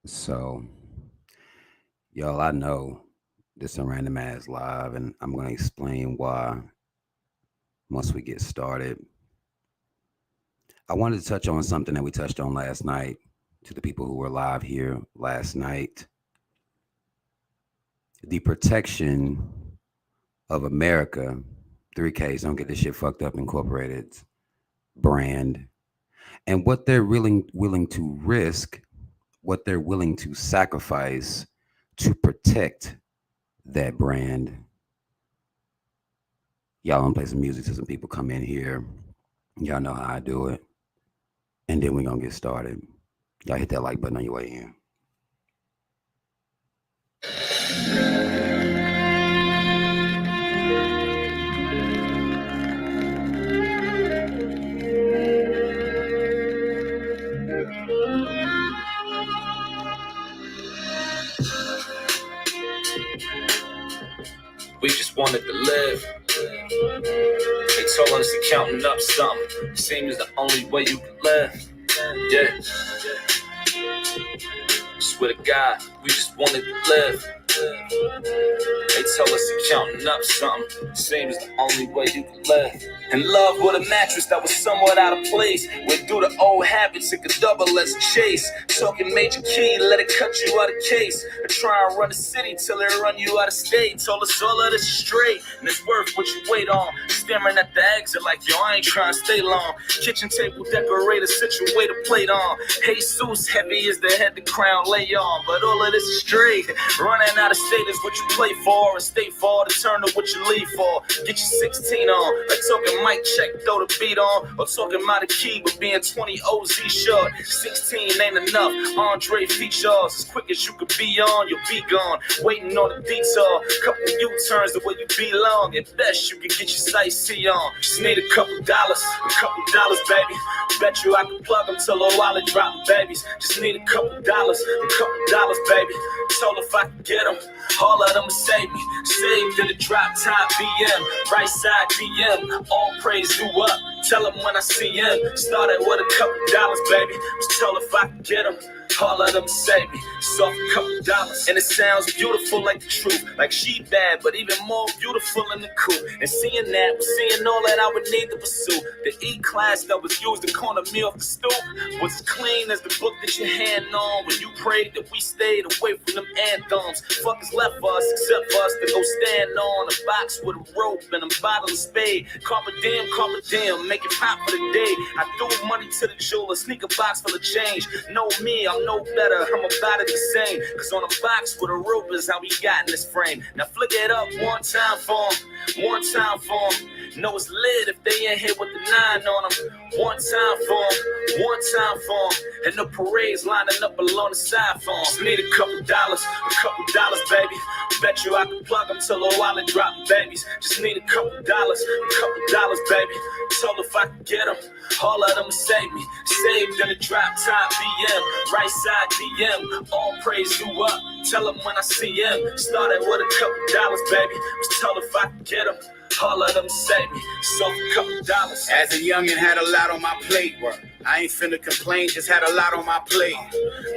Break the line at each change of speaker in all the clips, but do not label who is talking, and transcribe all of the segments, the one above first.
So, y'all, I know this a random ass live, and I'm gonna explain why once we get started. I wanted to touch on something that we touched on last night to the people who were live here last night. The protection of America, 3Ks, don't get this shit fucked up, Incorporated brand, and what they're willing to risk, what they're willing to sacrifice to protect that brand. Y'all gonna play some music to some people come in here. Y'all know how I do it. And then we're gonna get started. Y'all hit that like button on your way in.
We just wanted to live. They told us to counting up something. Seems the only way you can live. Yeah. Swear to God, we just wanted to live. They tell us to counting up something. Seems the only way you can live. In love with a mattress that was somewhat out of place. Went through the old habits, it could double as a chase. Talking major key, let it cut you out of case. Or try and run the city till it run you out of state. Told us all of this is straight, and it's worth what you wait on. Staring at the exit like, yo, I ain't trying to stay long. Kitchen table decorator, situate a plate on. Jesus, heavy is the head the crown lay on. But all of this is straight. Running out of state is what you play for. And stay for to turn to what you leave for. Get your 16 on, like talking mic check, throw the beat on. Or talking about a key, but being 20 OZ short. 16 ain't enough, Andre features. As quick as you could be on, you'll be gone. Waiting on the detour, couple U-turns to where you belong. At best, you can get your sight see on. Just need a couple dollars, baby. Bet you I can plug them till a wallet dropping babies. Just need a couple dollars, baby. Told if I can get them, all of them will save me. Saved in the drop top BM, right side DM. All praise you up, tell them when I see him. Started with a couple dollars, baby. Was told if I can get them, all of them save me. So a couple dollars, and it sounds beautiful like the truth. Like she bad, but even more beautiful in the coupe. And seeing that, was seeing all that I would need to pursue. The E-class that was used to corner me off the stoop was as clean as the book that you hand on. When you prayed that we stayed away from them anthems. Fuckers left us, except for us to go stand on a box with a rope and a bottle of spade. Carpe diem, make it pop for the day. I threw money to the jeweler, sneaker box full of change. Know me, I'm no better, I'm about it the same. Cause on a box with a rope is how we got in this frame. Now flick it up one time for him. Know it's lit if they ain't here with the 9 on them. One time for him. And the parade's lining up along the side for him. Just need a couple dollars, baby. Bet you I can plug them till a wallet dropping babies. Just need a couple dollars, baby. Told if I can get them, all of them will save me. Saved in the drop top BM, right side DM. All praise you up, tell them when I see him. Started with a couple dollars, baby. Was told if I can get them, all of them save me. So a couple dollars.
As a youngin' had a lot on my plate. I ain't finna complain, just had a lot on my plate.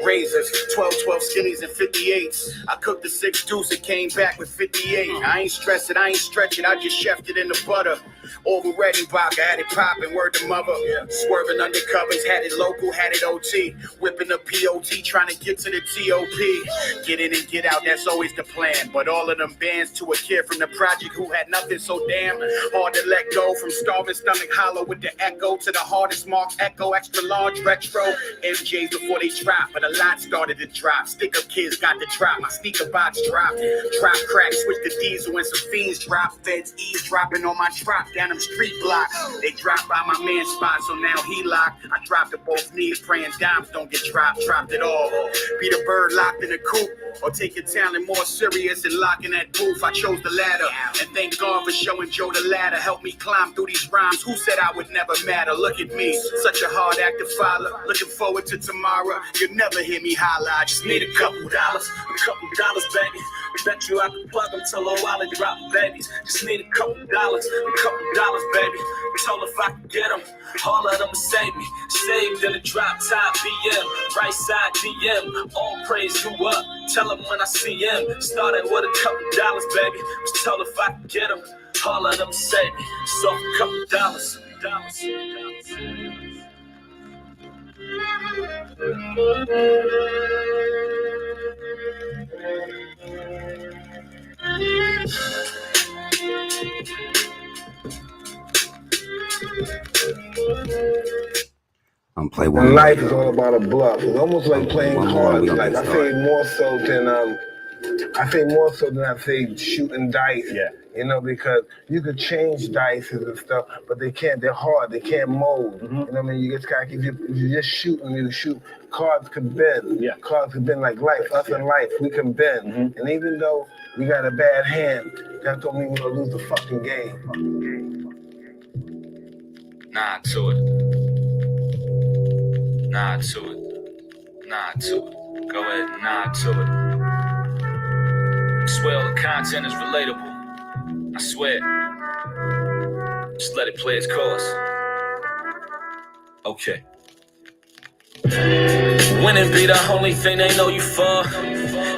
Razors, 12 skinnies and 58s. I cooked the 6 deuce and came back with 58. I ain't stress it, I ain't stretch it, I just chefed it in the butter. Over Redenbach, I had it poppin', word to mother. Swerving undercovers, had it local, had it OT. Whipping a POT, trying to get to the TOP. Get in and get out, that's always the plan. But all of them bands to a kid from the project who had nothing so damn hard to let go. From starving stomach hollow with the echo to the hardest mark echo. Extra large retro MJs before they drop, but a lot started to drop. Stick up kids got the drop, my sneaker box dropped. Drop crack, switch to diesel and some fiends drop. Feds eavesdropping on my drop down them street blocks. They dropped by my man spot, so now he locked. I dropped to both knees, praying dimes don't get dropped it all. Be the bird locked in the coop, or take your talent more serious and lock in that booth. I chose the latter, and thank God for showing Joe the ladder. Help me climb through these rhymes. Who said I would never matter? Look at me, such a hard act to follow. Looking forward to tomorrow. You'll never hear me holler. I just need a couple dollars, baby. Bet you I can plug them till a wallet dropping babies. Just need a couple dollars,
dollars, baby. Told if I could get them, all of them would save me. Saved in a drop top BM, right side DM. All praise you up, tell him when I see him. Started with a couple dollars, baby. Was told if I could get them, all of them save me. So a couple dollars.
I'm play one.
And life is all about a bluff. It's almost like playing cards. Like I say more so than I say shooting dice.
Yeah.
You know, because you could change dice and stuff, but they can't. They're hard. They can't mold.
Mm-hmm.
You know what I mean? You just gotta if you just shooting, you shoot. Cards can bend.
Yeah.
Cards can bend like life. Us in life, we can bend. Mm-hmm. And even though we got a bad hand, that don't mean we're gonna lose the fucking game.
Nah to it. Nah to it. Nah to it. Go ahead, nah to it. I swear all the content is relatable. I swear. Just let it play its course. Okay. Winning be the only thing they know you for.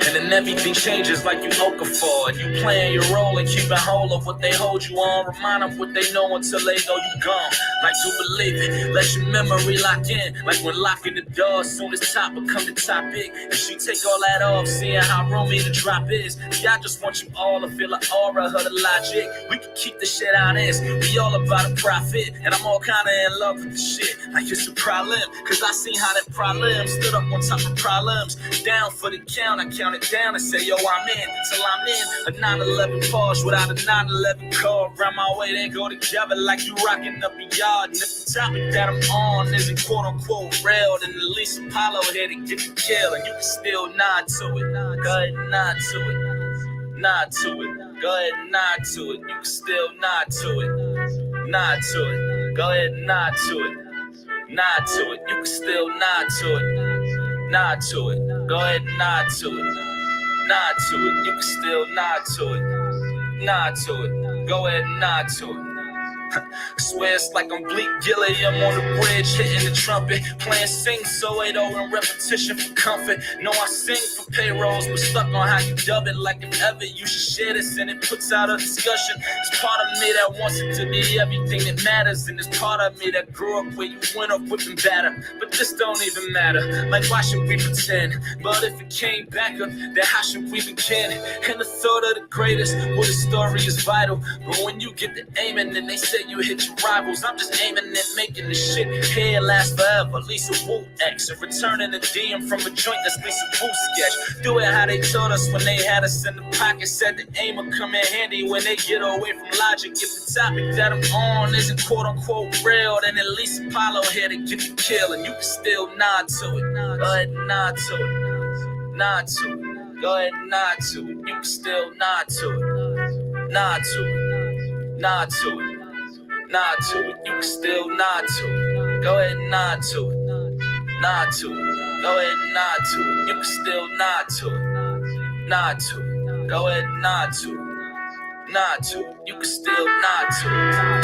And then everything changes like you Okafor. And you playing your role and keeping hold of what they hold you on. Remind them what they know until they know you gone. Like to believe it, let your memory lock in. Like when locking the door, soon as top become the topic. And she take all that off, seeing how roomy the drop is. Yeah, I just want you all to feel the aura of the logic. We can keep the shit out of this. We all about a profit. And I'm all kinda in love with the shit. Like it's a problem. Cause I seen how that problem stood up on top of problems. Down for the count, I count it down and say, yo, I'm in. Till I'm in a 911 Porsche without a 911 car. Around my way, they go together like you rocking up a yard. And if the topic that I'm on isn't quote unquote real, then at least Apollo here to get the kill. And you can still nod to it. Go ahead and nod to it. Nod to it. Go ahead and nod to it. You can still nod to it. Nod to it. Go ahead and nod to it. Nod to it. You can still nod to it. Nod to it. Go ahead and nod to it. Nod to it. You can still nod to it. Nod to it. Go ahead and nod to it. I swear it's like I'm Bleak Gilliam on the bridge, hitting the trumpet, playing sing so 8 in repetition for comfort. No, I sing for payrolls, but stuck on how you dub it. Like if ever you should share this and it puts out a discussion. It's part of me that wants it to be everything that matters, and it's part of me that grew up where you went up whipping batter. But this don't even matter. Like why should we pretend? But if it came back up, then how should we begin? And the thought of the greatest, well, the story is vital. But when you get the aiming, then they say you hit your rivals. I'm just aiming at making this shit here last forever. Lisa Wu X, and returning a DM from a joint that's Lisa Wu sketch. Do it how they taught us when they had us in the pocket. Said the aim will come in handy when they get away from logic. If the topic that I'm on isn't quote unquote real, then at least Apollo here to get the kill. And you can still nod to it. Go ahead and nod to it. Nod to it. Go ahead and nod to it. You can still nod to it. Nod to it. Nod to it. Nod to it, you can still nod to it. Go ahead and nod to it. Nod to it. Go ahead and nod to it. You can still nod to it. Nod to it. Go ahead and nod to it. Nod to it. You can still nod to it.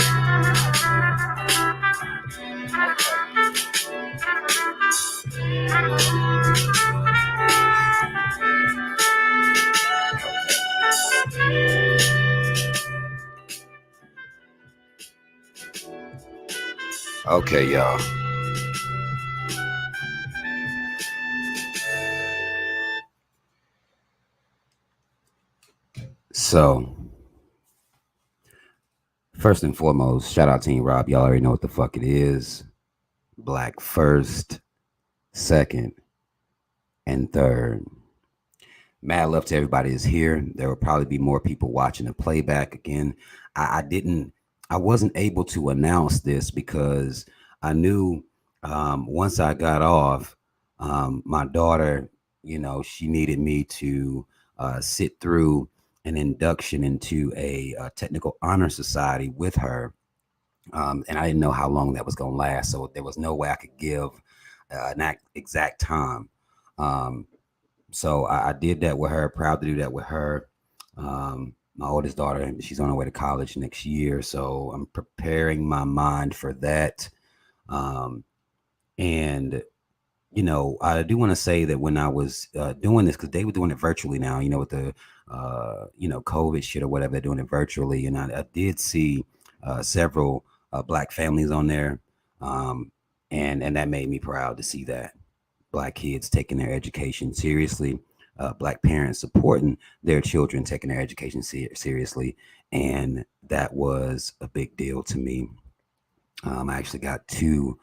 Okay, y'all. So, first and foremost, shout out Team Rob. Y'all already know what the fuck it is. Black first, second, and third. Mad love to everybody is here. There will probably be more people watching the playback again. I wasn't able to announce this because I knew once I got off, my daughter, you know, she needed me to sit through an induction into a technical honor society with her. And I didn't know how long that was going to last. So there was no way I could give an exact time. So I did that with her, proud to do that with her. my oldest daughter, she's on her way to college next year, so I'm preparing my mind for that. And you know, I do want to say that when I was doing this, because they were doing it virtually now, you know, with the COVID shit or whatever, they're doing it virtually, and I did see several black families on there, and that made me proud to see that black kids taking their education seriously, black parents supporting their children taking their education seriously, and that was a big deal to me. I actually got two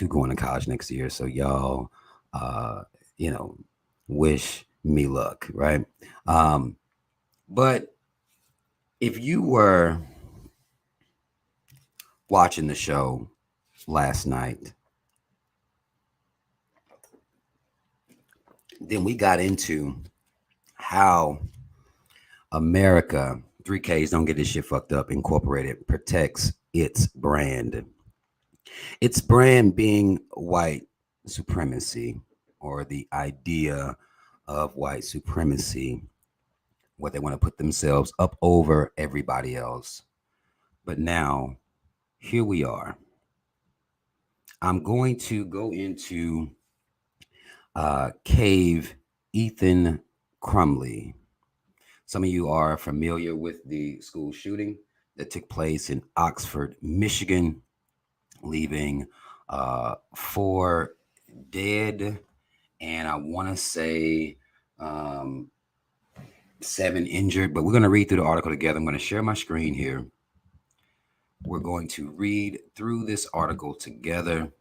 going to college next year, so y'all, uh, you know, wish me luck, right? But if you were watching the show last night, then we got into how America, 3Ks, don't get this shit fucked up, Incorporated protects its brand. Its brand being white supremacy, or the idea of white supremacy, what they want to put themselves up over everybody else. But now, here we are. I'm going to go into Cave Ethan Crumbley. Some of you are familiar with the school shooting that took place in Oxford, Michigan, leaving 4 dead, and I want to say 7 injured. But we're going to read through the article together. I'm going to share my screen here. We're going to read through this article together.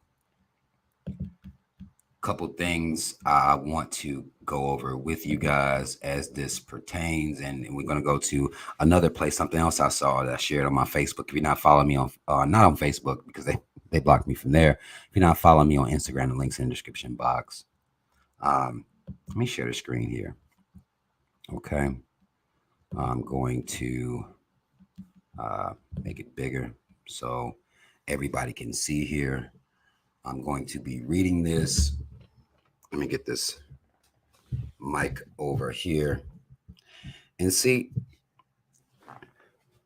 Couple things I want to go over with you guys as this pertains, and we're going to go to another place, something else I saw that I shared on my Facebook. If you're not following me on not on Facebook, because they blocked me from there. If you're not following me on Instagram, the link's in the description box. Let me share the screen here. Okay, I'm going to make it bigger so everybody can see here. I'm going to be reading this. Let me get this mic over here and see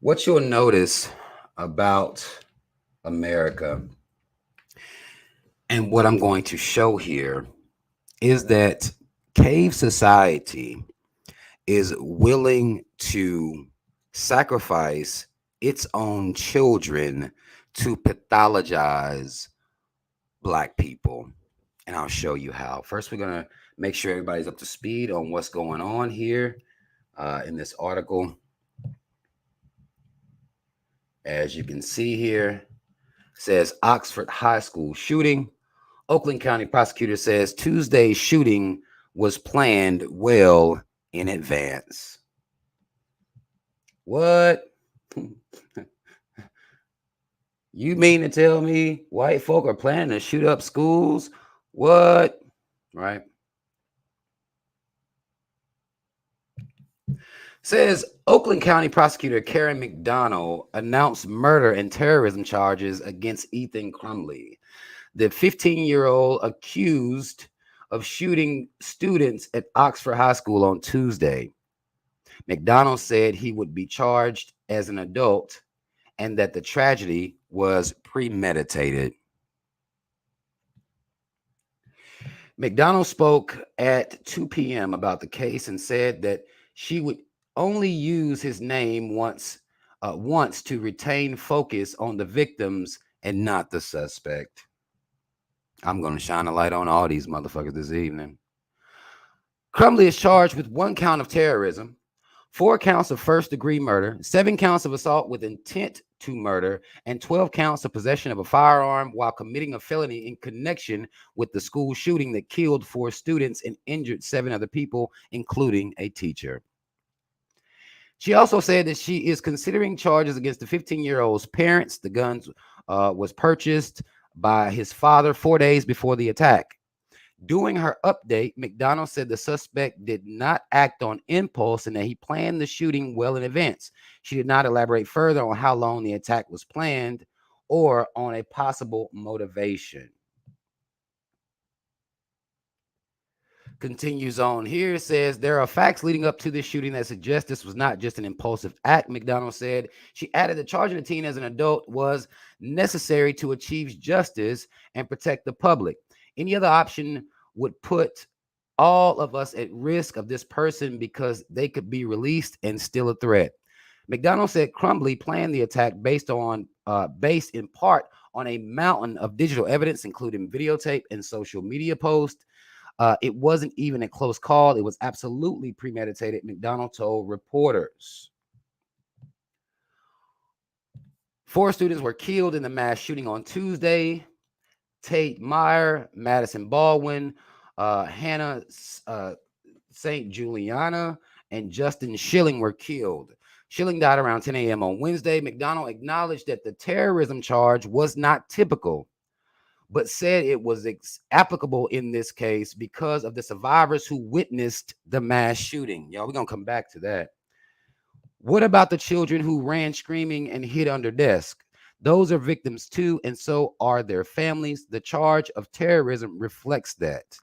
what you'll notice about America. And what I'm going to show here is that cave society is willing to sacrifice its own children to pathologize Black people. And I'll show you how. First, we're going to make sure everybody's up to speed on what's going on here in this article. As you can see here, says Oxford High School shooting. Oakland County prosecutor says Tuesday's shooting was planned well in advance. What? You mean to tell me white folk are planning to shoot up schools? What? Right? Says Oakland County prosecutor Karen McDonald announced murder and terrorism charges against Ethan Crumbley, the 15-year-old accused of shooting students at Oxford High School on Tuesday. McDonald said he would be charged as an adult and that the tragedy was premeditated. McDonald spoke at 2 p.m. about the case and said that she would only use his name once to retain focus on the victims and not the suspect. I'm going to shine a light on all these motherfuckers this evening. Crumbley is charged with 1 count of terrorism, 4 counts of first-degree murder, 7 counts of assault with intent to murder, and 12 counts of possession of a firearm while committing a felony in connection with the school shooting that killed 4 students and injured 7 other people, including a teacher. She also said that she is considering charges against the 15-year-old's parents. The gun was purchased by his father 4 days before the attack. During her update, McDonald said the suspect did not act on impulse and that he planned the shooting well in advance. She did not elaborate further on how long the attack was planned or on a possible motivation. Continues on here. It says there are facts leading up to this shooting that suggest this was not just an impulsive act, McDonald said. She added that charging the teen as an adult was necessary to achieve justice and protect the public. Any other option would put all of us at risk of this person because they could be released and still a threat. McDonald said Crumbley planned the attack based in part on a mountain of digital evidence, including videotape and social media posts. It wasn't even a close call. It was absolutely premeditated, McDonald told reporters. 4 students were killed in the mass shooting on Tuesday. Tate Meyer, Madison Baldwin, Hannah St. Juliana, and Justin Schilling were killed. Schilling died around 10 a.m. on Wednesday. McDonald acknowledged that the terrorism charge was not typical, but said it was applicable in this case because of the survivors who witnessed the mass shooting. Y'all, we're going to come back to that. What about the children who ran screaming and hid under desks? Those are victims too, and so are their families. The charge of terrorism reflects that.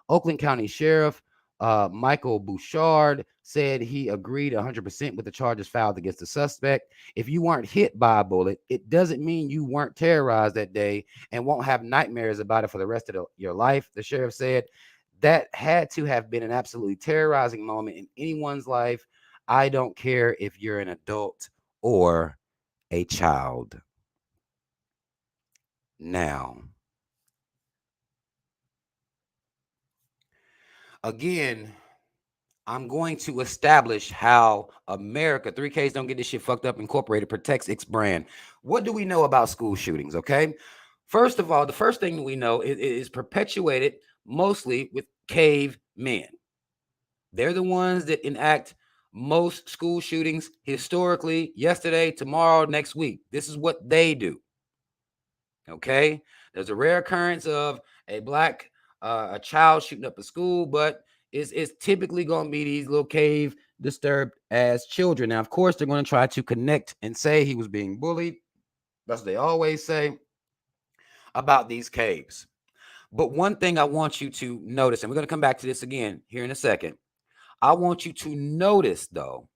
Oakland County Sheriff Michael Bouchard said he agreed 100% with the charges filed against the suspect. If you weren't hit by a bullet, it doesn't mean you weren't terrorized that day and won't have nightmares about it for the rest of your life, the sheriff said. That had to have been an absolutely terrorizing moment in anyone's life. I don't care if you're an adult or a child. Now, again, I'm going to establish how America, 3Ks Don't Get This Shit Fucked Up Incorporated, protects its brand. What do we know about school shootings, okay? First of all, the first thing we know is perpetuated mostly with cavemen. They're the ones that enact most school shootings historically, yesterday, tomorrow, next week. This is what they do, okay? There's a rare occurrence of a child shooting up a school, but it's typically going to be these little cave disturbed as children. Now, of course, they're going to try to connect and say he was being bullied. That's what they always say about these caves. But one thing I want you to notice, and we're going to come back to this again here in a second. I want you to notice, though,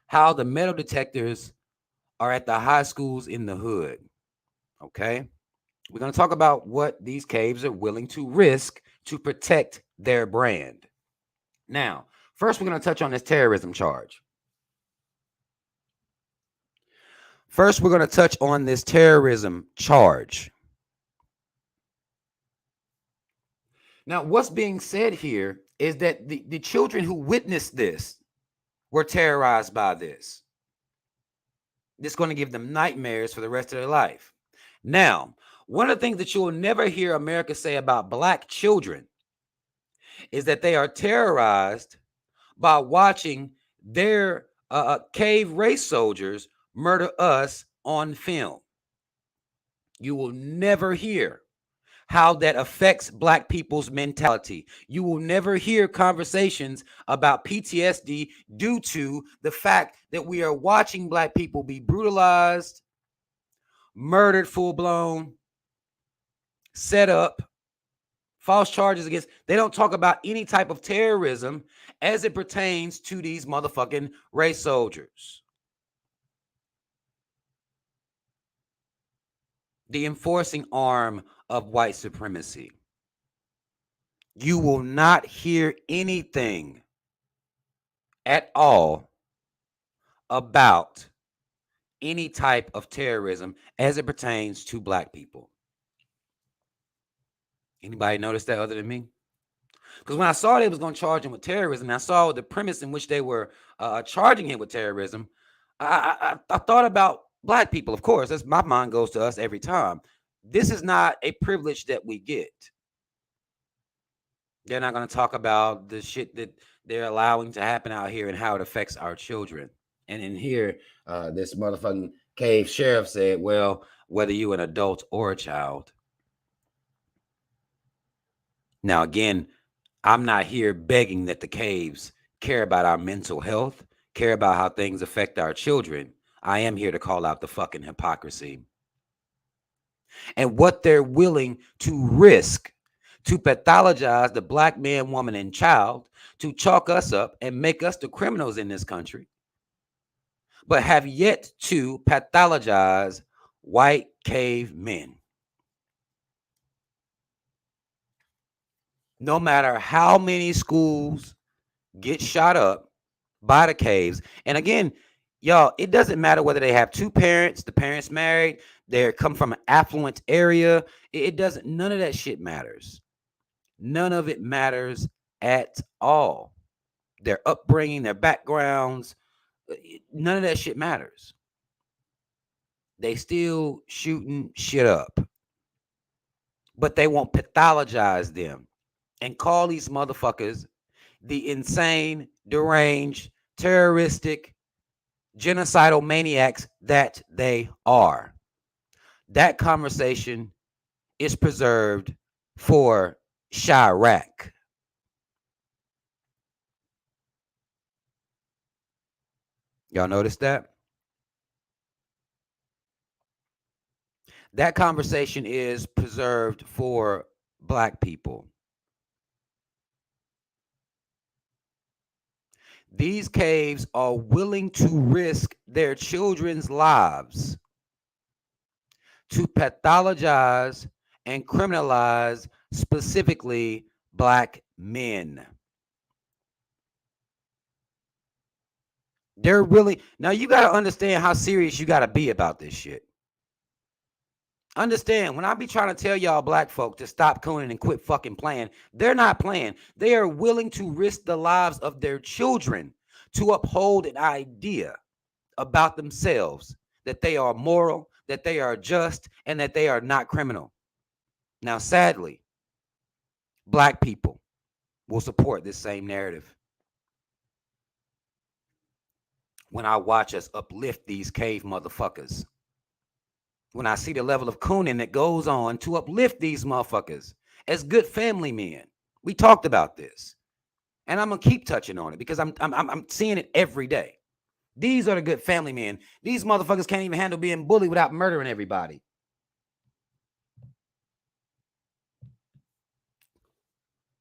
how the metal detectors are at the high schools in the hood. Okay? We're going to talk about what these caves are willing to risk to protect their brand. Now, first, we're going to touch on this terrorism charge. Now, what's being said here is that the children who witnessed this were terrorized by this. This is going to give them nightmares for the rest of their life. Now, one of the things that you will never hear America say about Black children is that they are terrorized by watching their cave race soldiers murder us on film. You will never hear how that affects Black people's mentality. You will never hear conversations about PTSD due to the fact that we are watching Black people be brutalized, murdered full-blown, set up, false charges against. They don't talk about any type of terrorism as it pertains to these motherfucking race soldiers. The enforcing arm of white supremacy. You will not hear anything at all about any type of terrorism as it pertains to Black people. Anybody notice that other than me? Because when I saw they was going to charge him with terrorism, I saw the premise in which they were charging him with terrorism, I thought about Black people, of course. That's my mind goes to us every time. This is not a privilege that we get. They're not going to talk about the shit that they're allowing to happen out here and how it affects our children. And in here, this motherfucking cave sheriff said, well, whether you're an adult or a child. Now, again, I'm not here begging that the caves care about our mental health, care about how things affect our children. I am here to call out the fucking hypocrisy and what they're willing to risk to pathologize the black man, woman, and child, to chalk us up and make us the criminals in this country, but have yet to pathologize white cavemen. No matter how many schools get shot up by the caves, and again, y'all, it doesn't matter whether they have two parents, the parents married, they come from an affluent area. It doesn't, none of that shit matters. None of it matters at all. Their upbringing, their backgrounds, none of that shit matters. They still shooting shit up. But they won't pathologize them and call these motherfuckers the insane, deranged, terroristic, genocidal maniacs that they are. That conversation is preserved for Chirac. Y'all notice that? That conversation is preserved for black people. These caves are willing to risk their children's lives to pathologize and criminalize specifically black men. They're really, now you got to understand how serious you got to be about this shit. Understand, when I be trying to tell y'all black folk to stop cooning and quit fucking playing, they're not playing. They are willing to risk the lives of their children to uphold an idea about themselves, that they are moral, that they are just, and that they are not criminal. Now, sadly, black people will support this same narrative. When I watch us uplift these cave motherfuckers, when I see the level of cooning that goes on to uplift these motherfuckers as good family men. We talked about this, and I'm gonna keep touching on it because I'm seeing it every day. These are the good family men. These motherfuckers can't even handle being bullied without murdering everybody.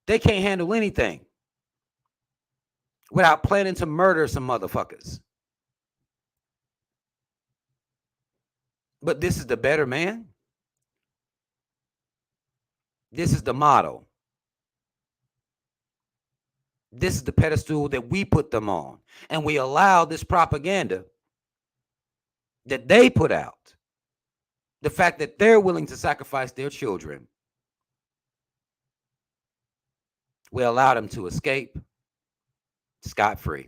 They can't handle anything without planning to murder some motherfuckers. But this is the better man. This is the model. This is the pedestal that we put them on. And we allow this propaganda that they put out. The fact that they're willing to sacrifice their children. We allow them to escape scot-free.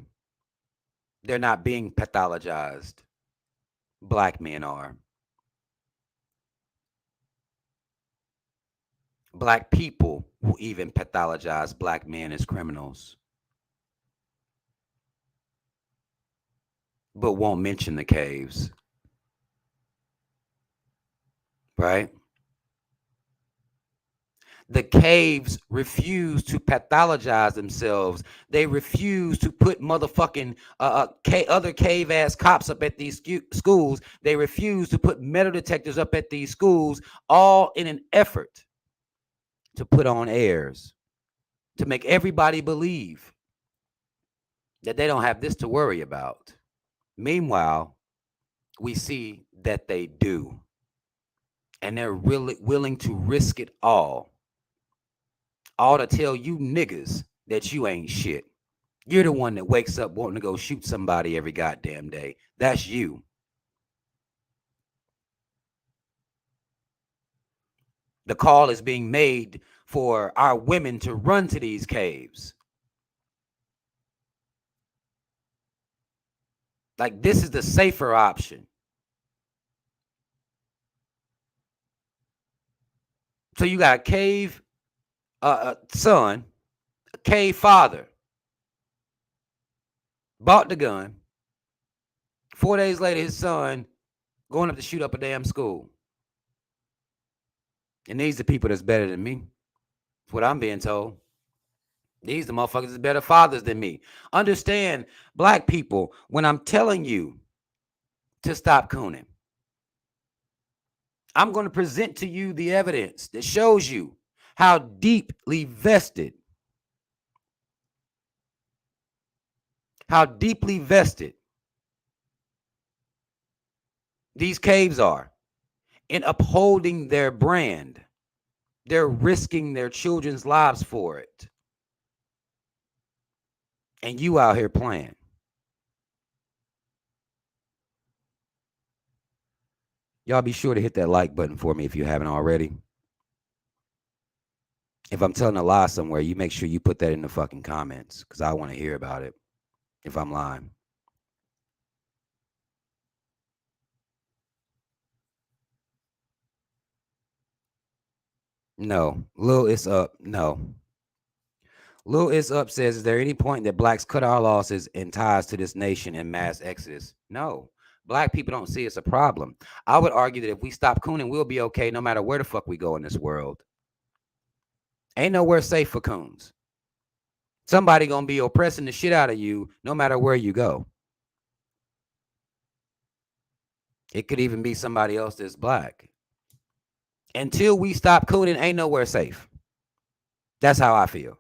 They're not being pathologized. Black men are. Black people will even pathologize black men as criminals, but won't mention the caves. Right? The caves refuse to pathologize themselves. They refuse to put motherfucking other cave ass cops up at these schools. They refuse to put metal detectors up at these schools, all in an effort to put on airs, to make everybody believe that they don't have this to worry about. Meanwhile, we see that they do. And they're really willing to risk it all to tell you niggas that you ain't shit. You're the one that wakes up wanting to go shoot somebody every goddamn day. That's you. The call is being made for our women to run to these caves. Like, this is the safer option. So you got a cave son, a cave father, bought the gun. 4 days later, his son going up to shoot up a damn school. And these are people that's better than me. That's what I'm being told. These are motherfuckers that's better fathers than me. Understand, black people, when I'm telling you to stop cooning, I'm going to present to you the evidence that shows you how deeply vested these caves are in upholding their brand. They're risking their children's lives for it. And you out here playing. Y'all be sure to hit that like button for me if you haven't already. If I'm telling a lie somewhere, you make sure you put that in the fucking comments because I want to hear about it if I'm lying. No. Lil It's Up. No. Lil It's Up says, is there any point that blacks cut our losses and ties to this nation and mass exodus? No. Black people don't see it's a problem. I would argue that if we stop cooning, we'll be okay no matter where the fuck we go in this world. Ain't nowhere safe for coons. Somebody gonna be oppressing the shit out of you no matter where you go. It could even be somebody else that's black. Until we stop cooning, ain't nowhere safe. That's how I feel.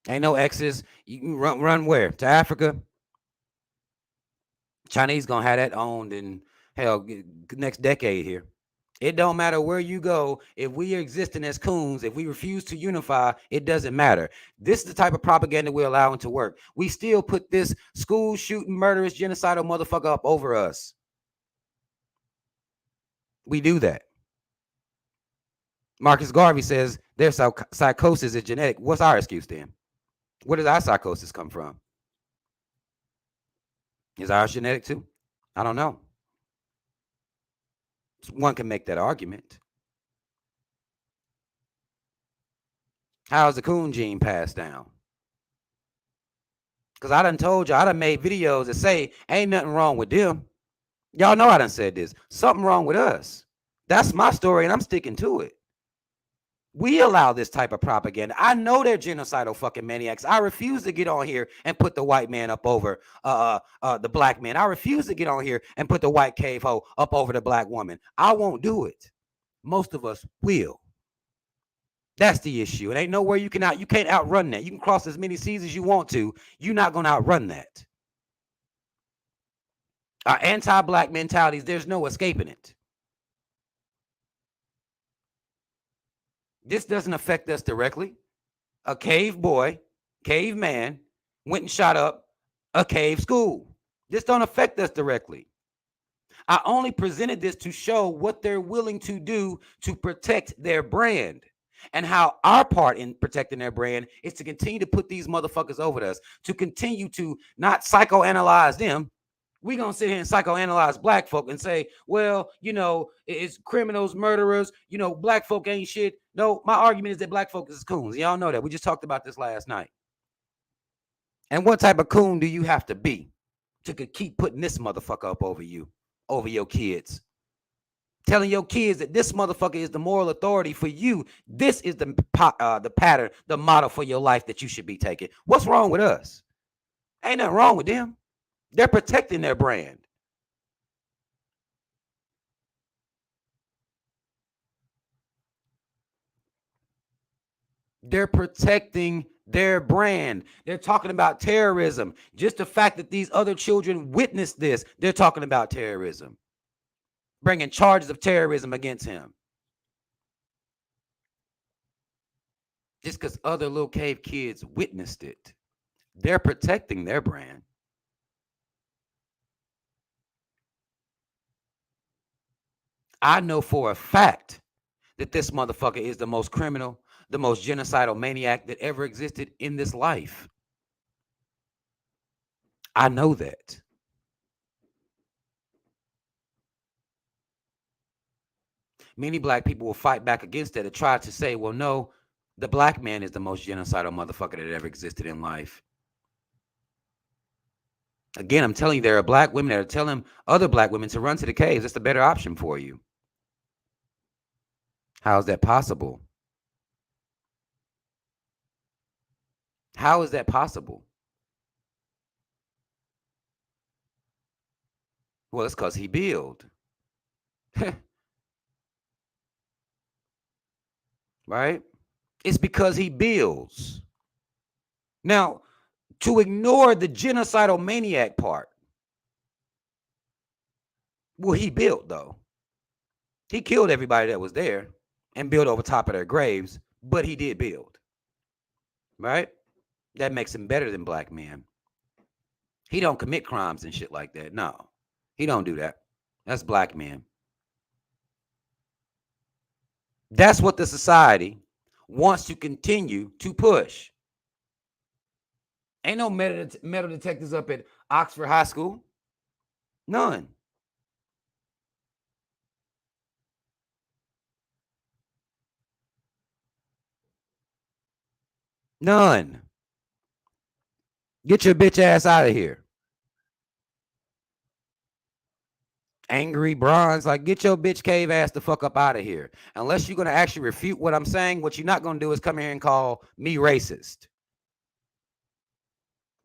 Ain't no exodus. You can run where? To Africa? Chinese gonna have that owned in hell next decade here. It don't matter where you go. If we are existing as coons, if we refuse to unify, it doesn't matter. This is the type of propaganda we're allowing to work. We still put this school shooting, murderous, genocidal motherfucker up over us. We do that. Marcus Garvey says their psychosis is genetic. What's our excuse then? Where does our psychosis come from? Is ours genetic too? I don't know. One can make that argument. How's the coon gene passed down? Because I done told you, I done made videos that say ain't nothing wrong with them. Y'all know I done said this. Something wrong with us. That's my story, and I'm sticking to it. We allow this type of propaganda. I know they're genocidal fucking maniacs. I refuse to get on here and put the white man up over the black man. I refuse to get on here and put the white cave hoe up over the black woman. I won't do it. Most of us will. That's the issue. It ain't nowhere you can't outrun that. You can cross as many seas as you want to. You're not going to outrun that. Our anti-black mentalities, there's no escaping it. This doesn't affect us directly. A cave boy, caveman, went and shot up a cave school. This don't affect us directly. I only presented this to show what they're willing to do to protect their brand. And how our part in protecting their brand is to continue to put these motherfuckers over us, to continue to not psychoanalyze them. We're going to sit here and psychoanalyze black folk and say, well, it's criminals, murderers, black folk ain't shit. No, my argument is that black folk is coons. Y'all know that. We just talked about this last night. And what type of coon do you have to be to keep putting this motherfucker up over you, over your kids? Telling your kids that this motherfucker is the moral authority for you. This is the pattern, the model for your life that you should be taking. What's wrong with us? Ain't nothing wrong with them. They're protecting their brand. They're protecting their brand. They're talking about terrorism. Just the fact that these other children witnessed this, they're talking about terrorism. Bringing charges of terrorism against him. Just because other little cave kids witnessed it. They're protecting their brand. I know for a fact that this motherfucker is the most criminal, the most genocidal maniac that ever existed in this life. I know that. Many black people will fight back against that and try to say, well, no, the black man is the most genocidal motherfucker that ever existed in life. Again, I'm telling you, there are black women that are telling other black women to run to the caves. It's the better option for you. How is that possible? How is that possible? Well, it's because he built. right? It's because he builds. Now, to ignore the genocidal maniac part, well, he built, though. He killed everybody that was there and built over top of their graves, but he did build, right? That makes him better than black men. He don't commit crimes and shit like that. No, he don't do that. That's black men. That's what the society wants to continue to push. Ain't no metal detectors up at Oxford High School. None. None. Get your bitch ass out of here. Angry bronze, like, get your bitch cave ass the fuck up out of here. Unless you're going to actually refute what I'm saying, what you're not going to do is come here and call me racist.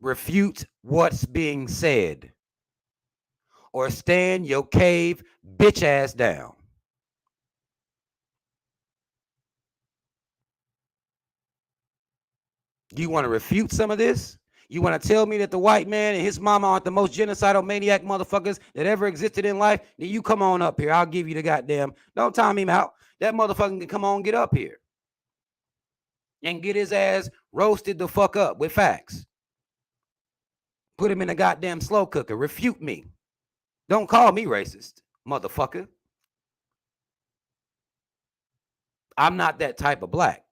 Refute what's being said. Or stand your cave bitch ass down. Do you want to refute some of this? You want to tell me that the white man and his mama aren't the most genocidal maniac motherfuckers that ever existed in life? Then you come on up here. I'll give you the goddamn. Don't time him out. That motherfucker can come on, get up here and get his ass roasted the fuck up with facts. Put him in a goddamn slow cooker. Refute me. Don't call me racist, motherfucker. I'm not that type of black,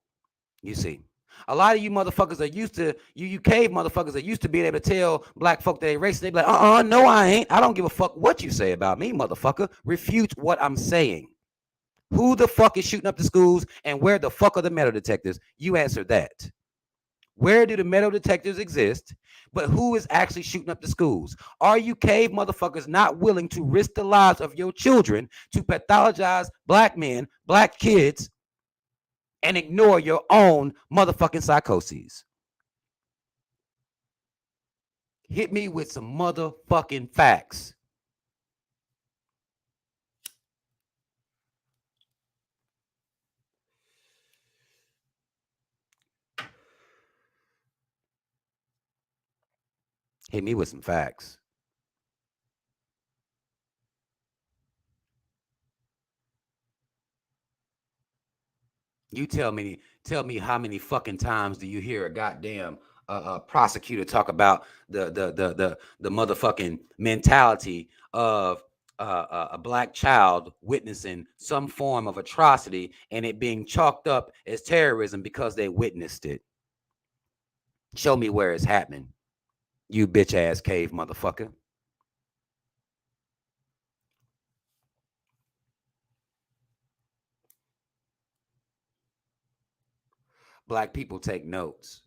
you see. A lot of you motherfuckers are used to, you cave motherfuckers are used to being able to tell black folk that they racist. They be like, no, I ain't. I don't give a fuck what you say about me, motherfucker. Refute what I'm saying. Who the fuck is shooting up the schools and where the fuck are the metal detectors? You answer that. Where do the metal detectors exist? But who is actually shooting up the schools? Are you cave motherfuckers not willing to risk the lives of your children to pathologize black men, black kids, and ignore your own motherfucking psychoses? Hit me with some motherfucking facts. Hit me with some facts. You tell me how many fucking times do you hear a goddamn prosecutor talk about the motherfucking mentality of a black child witnessing some form of atrocity and it being chalked up as terrorism because they witnessed it? Show me where it's happening, you bitch ass cave motherfucker. Black people take notes.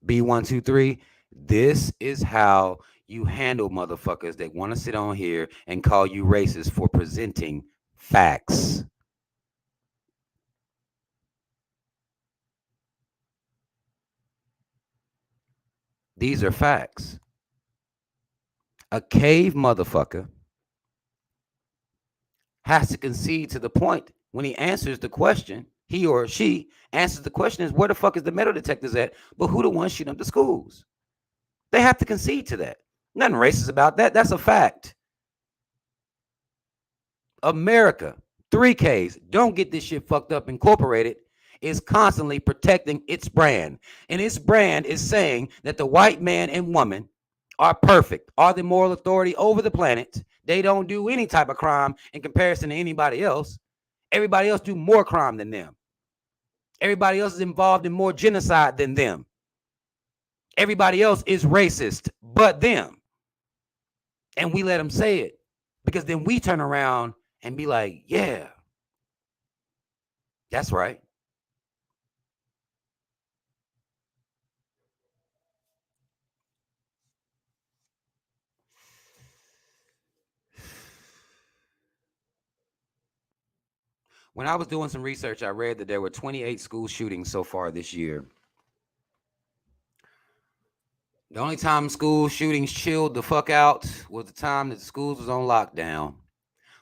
B123, this is how you handle motherfuckers that want to sit on here and call you racist for presenting facts. These are facts. A cave motherfucker has to concede to the point when he answers the question. He or she answers the question is, where the fuck is the metal detectors at? But who the ones shooting up the schools? They have to concede to that. Nothing racist about that. That's a fact. America, 3Ks, don't get this shit fucked up, Incorporated, is constantly protecting its brand. And its brand is saying that the white man and woman are perfect, are the moral authority over the planet. They don't do any type of crime in comparison to anybody else. Everybody else do more crime than them. Everybody else is involved in more genocide than them. Everybody else is racist but them. And we let them say it because then we turn around and be like, yeah, that's right. When I was doing some research, I read that there were 28 school shootings so far this year. The only time school shootings chilled the fuck out was the time that the schools was on lockdown.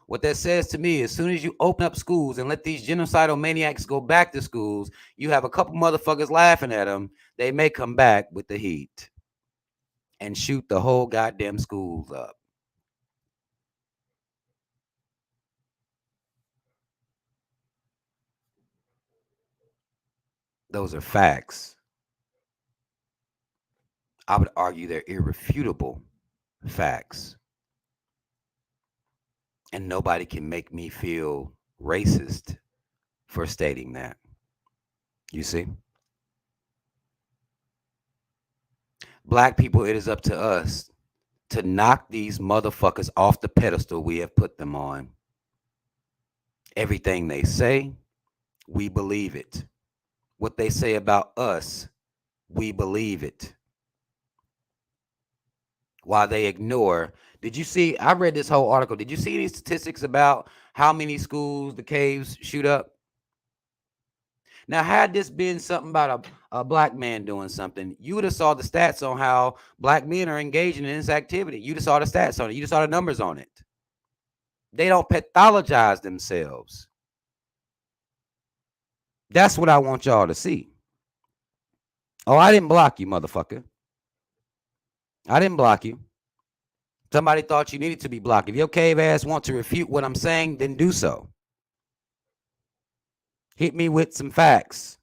What that says to me, as soon as you open up schools and let these genocidal maniacs go back to schools, you have a couple motherfuckers laughing at them. They may come back with the heat and shoot the whole goddamn schools up. Those are facts. I would argue they're irrefutable facts. And nobody can make me feel racist for stating that. You see? Black people, it is up to us to knock these motherfuckers off the pedestal we have put them on. Everything they say, we believe it. What they say about us, we believe it. While they ignore. Did you see? I read this whole article. Did you see any statistics about how many schools the caves shoot up? Now, had this been something about a black man doing something, you would have saw the stats on how black men are engaging in this activity. You'd have saw the stats on it. You'd have saw the numbers on it. They don't pathologize themselves. That's what I want y'all to see. Oh, I didn't block you, motherfucker. I didn't block you. Somebody thought you needed to be blocked. If your cave ass want to refute what I'm saying, then do so. Hit me with some facts.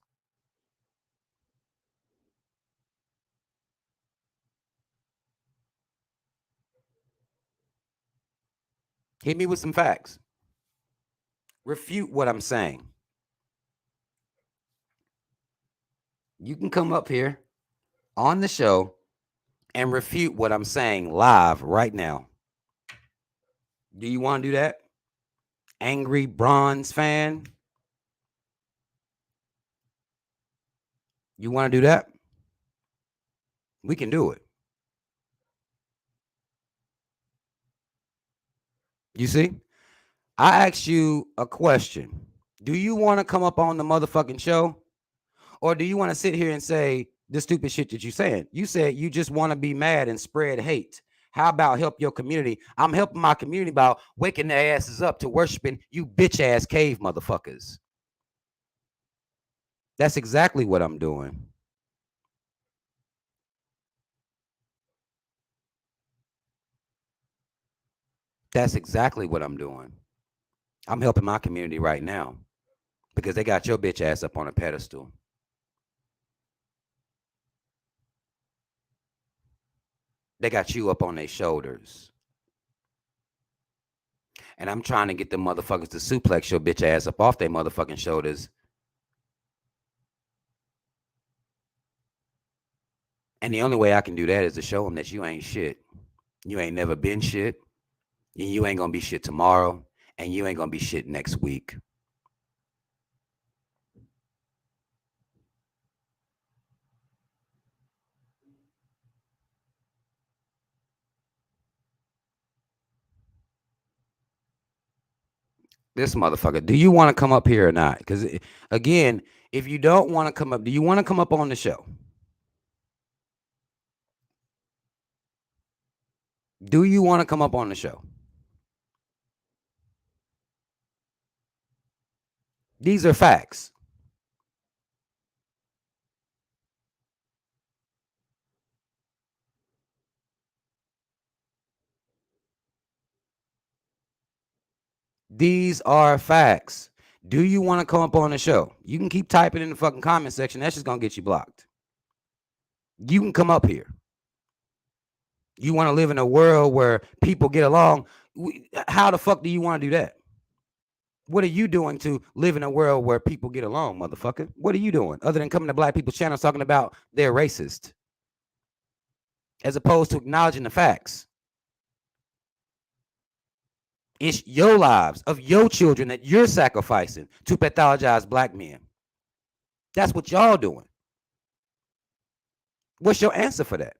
Hit me with some facts. Refute what I'm saying. You can come up here on the show and refute what I'm saying live right now. Do you want to do that? Angry Bronze fan? You want to do that? We can do it. You see? I asked you a question. Do you want to come up on the motherfucking show? Or do you want to sit here and say the stupid shit that you're saying? You said you just want to be mad and spread hate. How about help your community? I'm helping my community by waking their asses up to worshiping you bitch ass cave motherfuckers. That's exactly what I'm doing. That's exactly what I'm doing. I'm helping my community right now because they got your bitch ass up on a pedestal. They got you up on their shoulders. And I'm trying to get the motherfuckers to suplex your bitch ass up off their motherfucking shoulders. And the only way I can do that is to show them that you ain't shit. You ain't never been shit. And you ain't going to be shit tomorrow. And you ain't going to be shit next week. This motherfucker, do you want to come up here or not? Because, again, if you don't want to come up, do you want to come up on the show? Do you want to come up on the show? These are facts. These are facts. Do you want to come up on the show? You can keep typing in the fucking comment section. That's just going to get you blocked. You can come up here. You want to live in a world where people get along. How the fuck do you want to do that? What are you doing to live in a world where people get along, motherfucker? What are you doing other than coming to black people's channels talking about they're racist as opposed to acknowledging the facts? It's your lives of your children that you're sacrificing to pathologize black men. That's what y'all doing. What's your answer for that?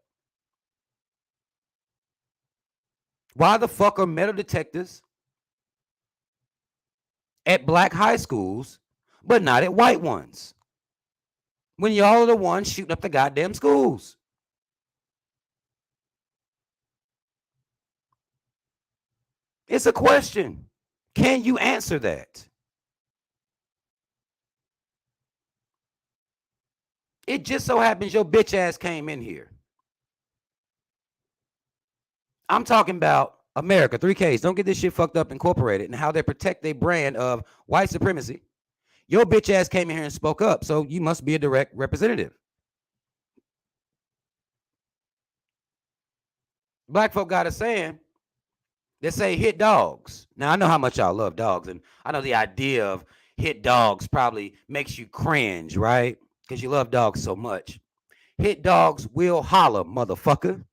Why the fuck are metal detectors at black high schools, but not at white ones? When y'all are the ones shooting up the goddamn schools. It's a question. Can you answer that? It just so happens your bitch ass came in here. I'm talking about America, 3Ks. Don't get this shit fucked up, Incorporated, and how they protect their brand of white supremacy. Your bitch ass came in here and spoke up, so you must be a direct representative. Black folk got a saying that say hit dogs. Now, I know how much y'all love dogs, and I know the idea of hit dogs probably makes you cringe, right? Because you love dogs so much. Hit dogs will holler, motherfucker.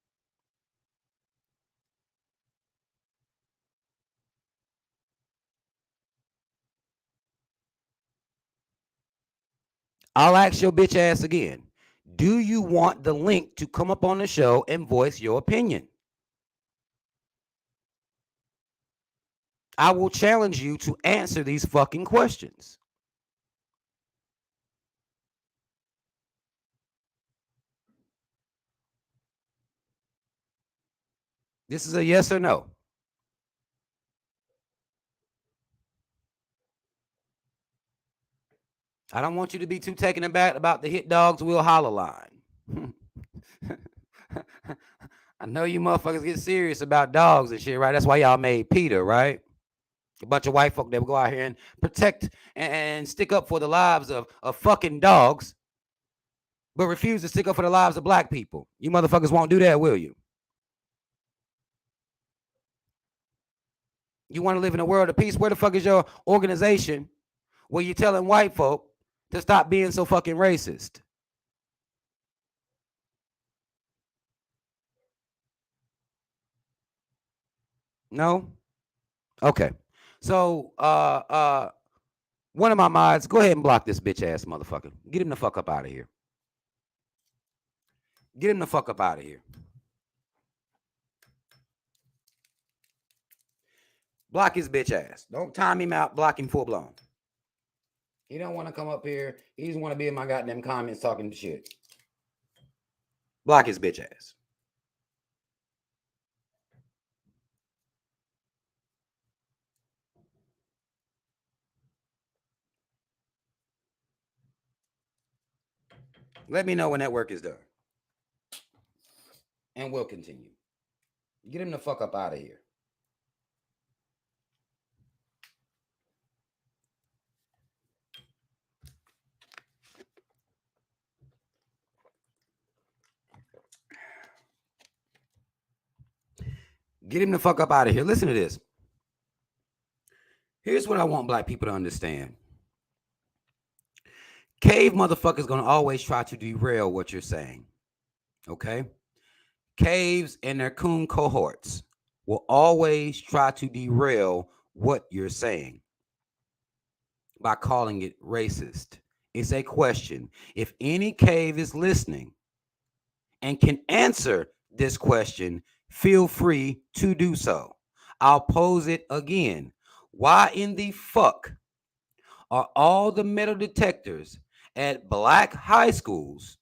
I'll ask your bitch ass again. Do you want the link to come up on the show and voice your opinion? I will challenge you to answer these fucking questions. This is a yes or no. I don't want you to be too taken aback about the hit dogs will holler line. I know you motherfuckers get serious about dogs and shit, right? That's why y'all made Peter, right? A bunch of white folk that will go out here and protect and stick up for the lives of fucking dogs, but refuse to stick up for the lives of black people. You motherfuckers won't do that, will you? You want to live in a world of peace? Where the fuck is your organization where you're telling white folk to stop being so fucking racist? No? Okay. So, one of my mods, go ahead and block this bitch ass motherfucker. Get him the fuck up out of here. Get him the fuck up out of here. Block his bitch ass. Don't time him out. Block him full blown. He don't want to come up here. He just want to be in my goddamn comments talking shit. Block his bitch ass. Let me know when that work is done. And we'll continue. Get him the fuck up out of here. Get him the fuck up out of here. Listen to this. Here's what I want black people to understand. Cave motherfuckers gonna always try to derail what you're saying. Okay? Caves and their coon cohorts will always try to derail what you're saying by calling it racist. It's a question. If any cave is listening and can answer this question, feel free to do so. I'll pose it again. Why in the fuck are all the metal detectors at black high schools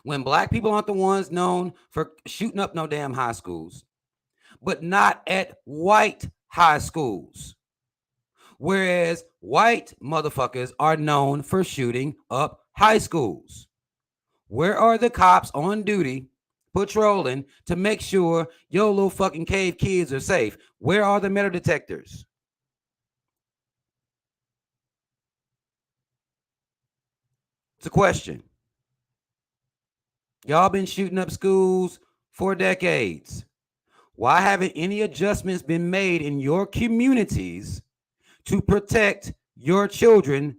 when black people aren't the ones known for shooting up no damn high schools, but not at white high schools? Whereas white motherfuckers are known for shooting up high schools. Where are the cops on duty patrolling to make sure your little fucking cave kids are safe? Where are the metal detectors? It's a question. Y'all been shooting up schools for decades. Why haven't any adjustments been made in your communities to protect your children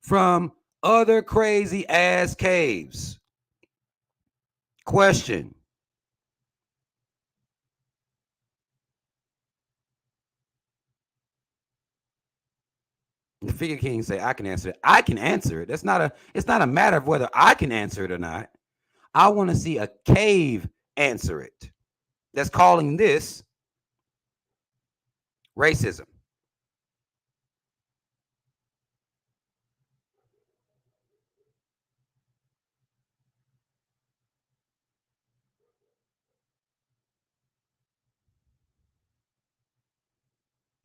from other crazy ass caves? Question. The Figure King say, I can answer it. I can answer it. It's not a matter of whether I can answer it or not. I want to see a cave answer it. That's calling this racism.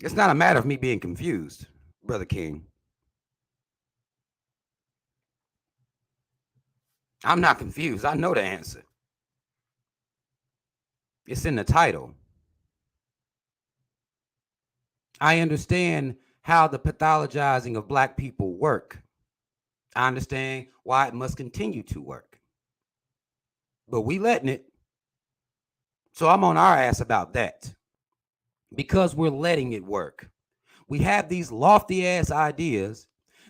It's not a matter of me being confused, Brother King. I'm not confused. I know the answer. It's in the title. I understand how the pathologizing of black people work. I understand why it must continue to work. But we letting it. So I'm on our ass about that. Because we're letting it work. We have these lofty ass ideas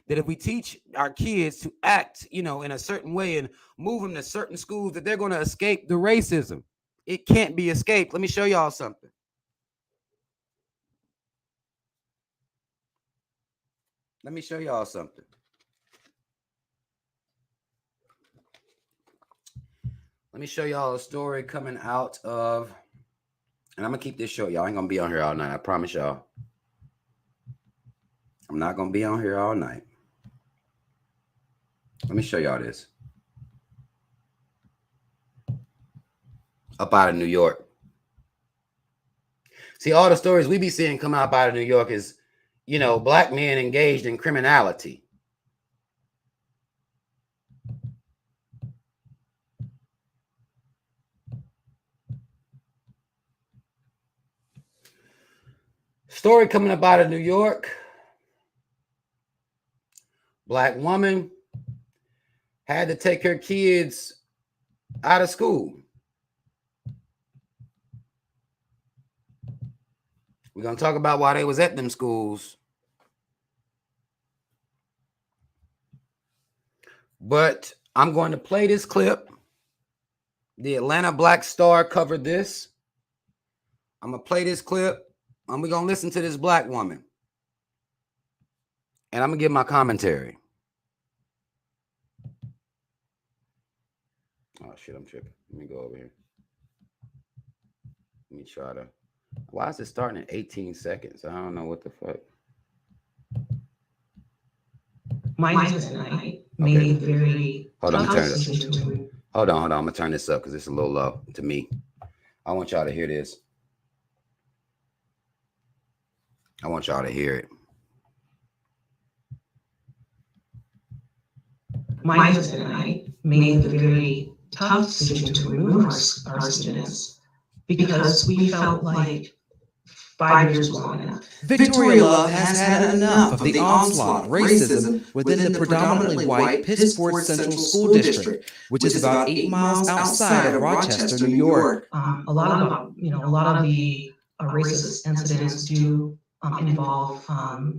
that if we teach our kids to act, in a certain way and move them to certain schools, that they're going to escape the racism. It can't be escaped. Let me show y'all something. Let me show y'all something. Let me show y'all a story coming out of, and I'm going to keep this short. Y'all ain't going to be on here all night. I promise y'all. I'm not going to be on here all night. Let me show y'all this. Up out of New York. See, all the stories we be seeing come out of New York is, black men engaged in criminality. Story coming up out of New York. Black woman had to take her kids out of school. We're going to talk about why they was at them schools. But I'm going to play this clip. The Atlanta Black Star covered this. I'm going to play this clip. And we're going to listen to this black woman. And I'm going to give my commentary. Oh, shit, I'm tripping. Let me go over here. Let me try to. Why is it starting at 18 seconds? I don't know what the fuck.
My husband and I made very.
Hold on, turn this. Hold on. I'm going to turn this up because it's a little low to me. I want y'all to hear this. I want y'all to hear it.
My husband and I made the very tough decision to remove our students because we felt like 5 years was long enough.
Victoria Love has had enough of the onslaught of racism within the predominantly white Pittsford Central School District, which is about 8 miles outside of Rochester, New York.
A lot of the racist incidents do involve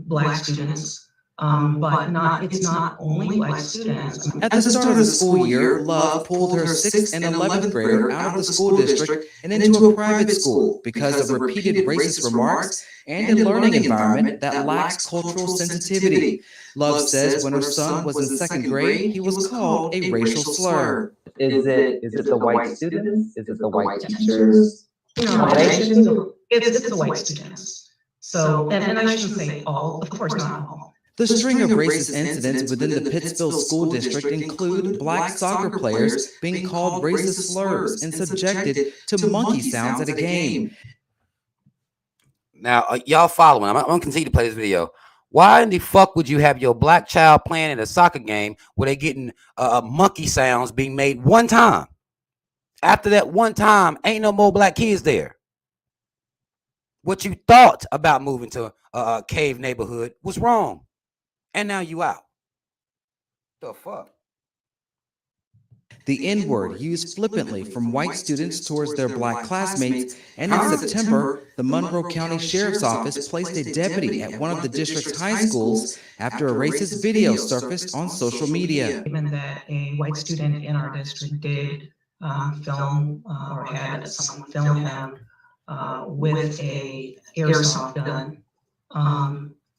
black students, but it's not only black students.
At the start of the school year, Love pulled her 6th and 11th grader out of the school district and into a private school because of repeated racist remarks and a learning environment that lacks cultural sensitivity. Love says when her son was in 2nd grade, he was called a racial slur.
Is it the white students? Is it the white teachers?
It's the white students. So, and I shouldn't say all, of course not all.
The string of racist incidents within the Pittsville School District include black soccer players being called racist slurs and subjected to monkey sounds at a game.
Now, y'all following. I'm going to continue to play this video. Why in the fuck would you have your black child playing in a soccer game where they're getting monkey sounds being made one time? After that one time, ain't no more black kids there. What you thought about moving to a cave neighborhood was wrong. And now you out. The fuck?
The N-word used flippantly from white students towards their black classmates, and in September, the Monroe County Sheriff's Office placed a deputy at one of the district's high schools after a racist video surfaced on social media.
Given that a white student in our district did film or had someone film him with a airsoft gun,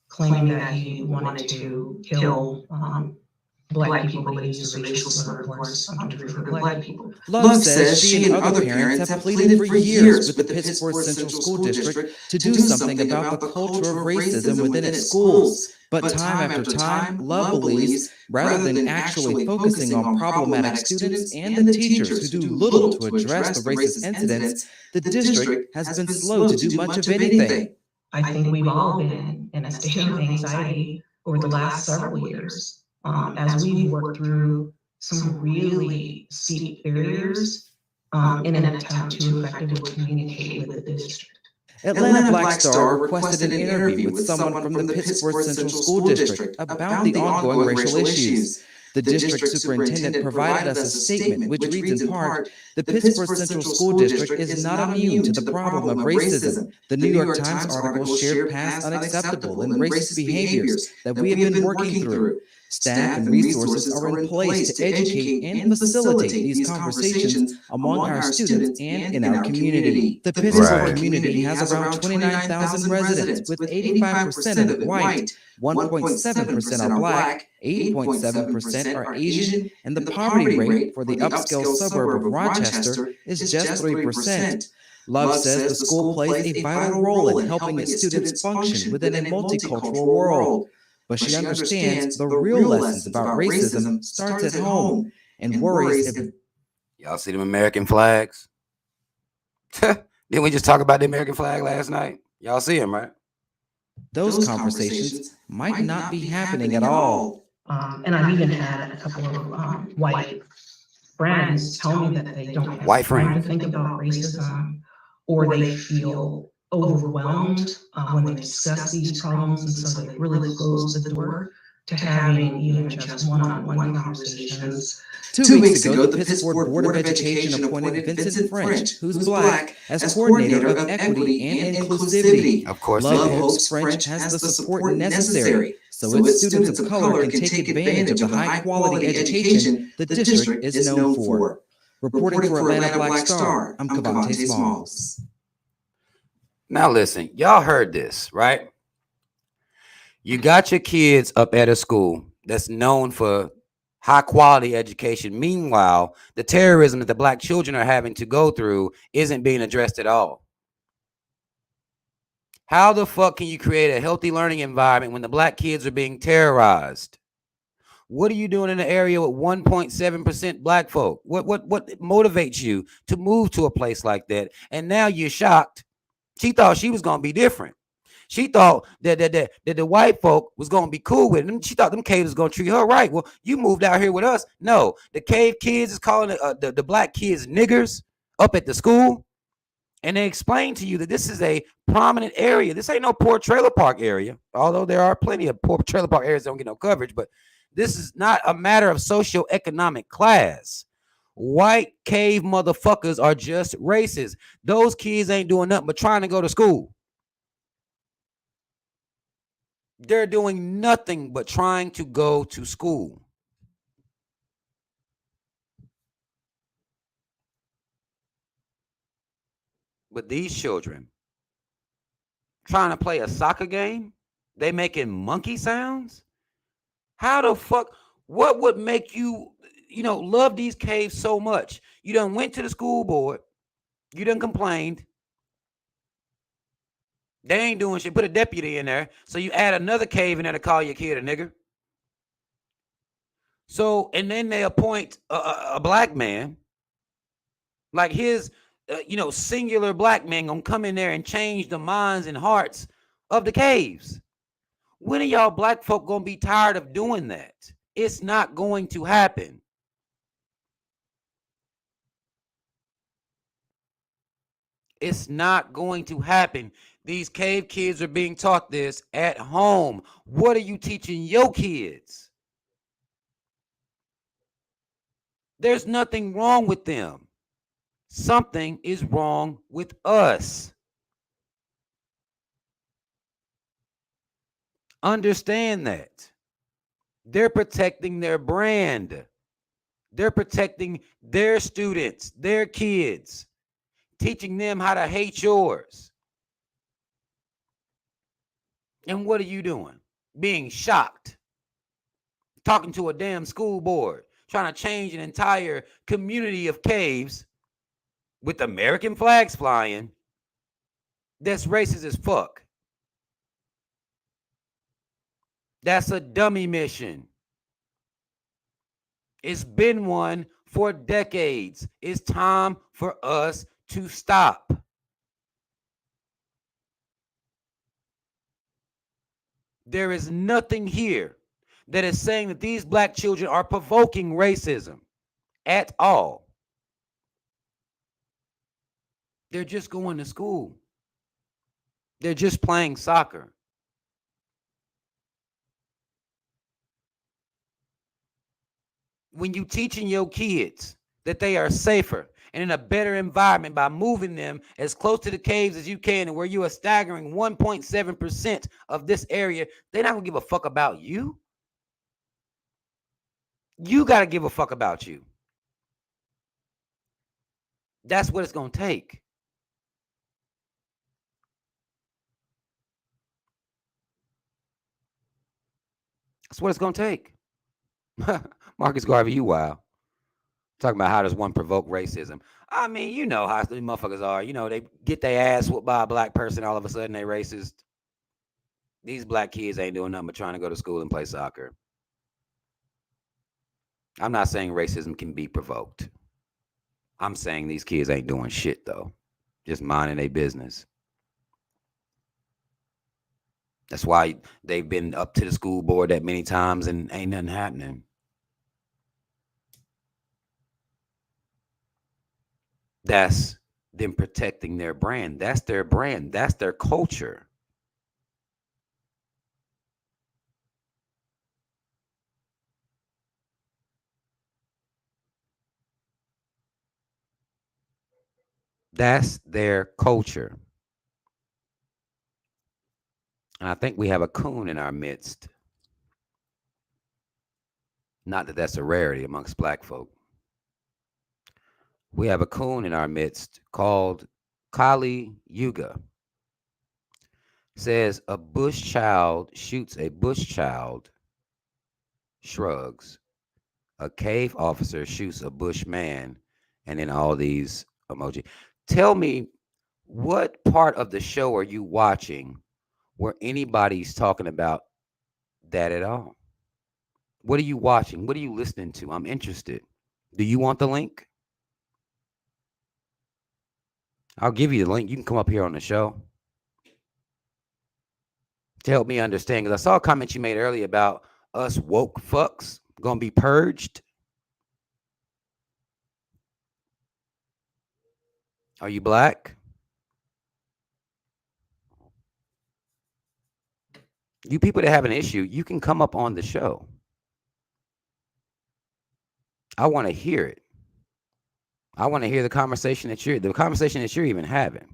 claiming that he wanted to kill black people, but he used a racial slur, of course, to refer to black people.
Love says she and other parents have pleaded for years with the Pittsford Central School District to do something about the culture of racism within its schools. But time after time, Love believes, rather than actually focusing on problematic students and the teachers who do little to address the racist incidents, the district has been slow to do much of anything.
I think we've all been in a state of anxiety over the last several years as we've worked through some really steep barriers in an attempt to effectively communicate with the district.
Atlanta Black Star requested an interview with someone from the Pittsburgh Central School District about the ongoing racial issues. The district superintendent provided us a statement which reads in part, "The Pittsburgh Central School District is not immune to the problem of racism. The New York Times article shared past unacceptable and racist behaviors that we have been working through. Staff and resources are in place to educate and facilitate these conversations among our students and in our community." The Pittsburgh community has around 29,000 residents, with 85% of it white, 1.7% are Black, 8.7% are Asian, and the poverty rate for the upscale suburb of Rochester is just 3%. Love says the school plays a vital role in helping its students function within a multicultural world. But she understands the real lessons about racism starts at home and worries if...
Y'all see them American flags? Didn't we just talk about the American flag last night? Y'all see them, right?
Those conversations might not be happening at all.
And I've even had a couple of white friends tell me that they don't have time to think about racism, or they feel overwhelmed when they discuss these problems, and so they really close the door to having even just one-on-one conversations.
2 weeks ago, the Pittsburgh Board of Education appointed Vincent French, who's Black, as coordinator of equity and inclusivity.
Of course,
Love hopes French has the support necessary so its students of color can take advantage of the high-quality education the district is known for. Reporting for Atlanta Black Star, I'm Cavante Smalls.
Now listen, y'all heard this, right? You got your kids up at a school that's known for high quality education. Meanwhile, the terrorism that the Black children are having to go through isn't being addressed at all. How the fuck can you create a healthy learning environment when the Black kids are being terrorized? What are you doing in an area with 1.7% Black folk? What motivates you to move to a place like that? And now you're shocked. She thought she was going to be different. She thought that the white folk was going to be cool with them. She thought them caves was going to treat her right. Well, you moved out here with us. No, the cave kids is calling the Black kids niggers up at the school. And they explain to you that this is a prominent area. This ain't no poor trailer park area, although there are plenty of poor trailer park areas that don't get no coverage. But this is not a matter of socioeconomic class. White cave motherfuckers are just racist. Those kids ain't doing nothing but trying to go to school. They're doing nothing but trying to go to school. But these children trying to play a soccer game, they making monkey sounds. How the fuck? What would make you, love these caves so much? You done went to the school board. You done complained. They ain't doing shit. Put a deputy in there. So you add another cave in there to call your kid a nigger. So, and then they appoint a Black man. Like his, singular Black man gonna come in there and change the minds and hearts of the caves. When are y'all Black folk gonna be tired of doing that? It's not going to happen. It's not going to happen. These cave kids are being taught this at home. What are you teaching your kids? There's nothing wrong with them. Something is wrong with us. Understand that. They're protecting their brand. They're protecting their students, their kids, teaching them how to hate yours. And what are you doing? Being shocked. Talking to a damn school board, trying to change an entire community of caves with American flags flying. That's racist as fuck. That's a dummy mission. It's been one for decades. It's time for us to stop. There is nothing here that is saying that these black children are provoking racism at all. They're just going to school. They're just playing soccer. When you teaching your kids that they are safer and in a better environment by moving them as close to the caves as you can, and where you are staggering 1.7% of this area, they're not gonna give a fuck about you. You got to give a fuck about you. That's what it's gonna take. That's what it's gonna take. Marcus Garvey, you wild. Talking about how does one provoke racism. I mean, you know how these motherfuckers are. You know, they get their ass whooped by a black person, all of a sudden they racist. These black kids ain't doing nothing but trying to go to school and play soccer. I'm not saying racism can be provoked. I'm saying these kids ain't doing shit, though. Just minding their business. That's why they've been up to the school board that many times and ain't nothing happening. That's them protecting their brand. That's their brand. That's their culture. That's their culture. And I think we have a coon in our midst. Not that that's a rarity amongst black folk. We have a coon in our midst called Kali Yuga. Says a bush child shoots a bush child, shrugs. A cave officer shoots a bush man, and then all these emoji. Tell me, what part of the show are you watching where anybody's talking about that at all? What are you watching? What are you listening to? I'm interested. Do you want the link? I'll give you the link. You can come up here on the show to help me understand. Because I saw a comment you made earlier about us woke fucks gonna be purged. Are you black? You people that have an issue, you can come up on the show. I want to hear it. I want to hear the conversation that you're even having.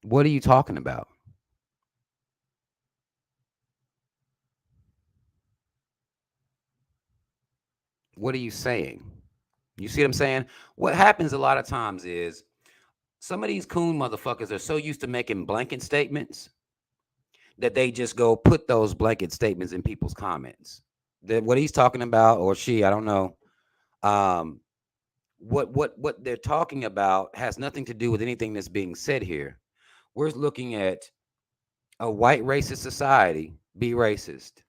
What are you talking about? What are you saying? You see what I'm saying? What happens a lot of times is some of these coon motherfuckers are so used to making blanket statements that they just go put those blanket statements in people's comments. That what he's talking about, or she, I don't know. What they're talking about has nothing to do with anything that's being said here. We're looking at a white racist society be racist.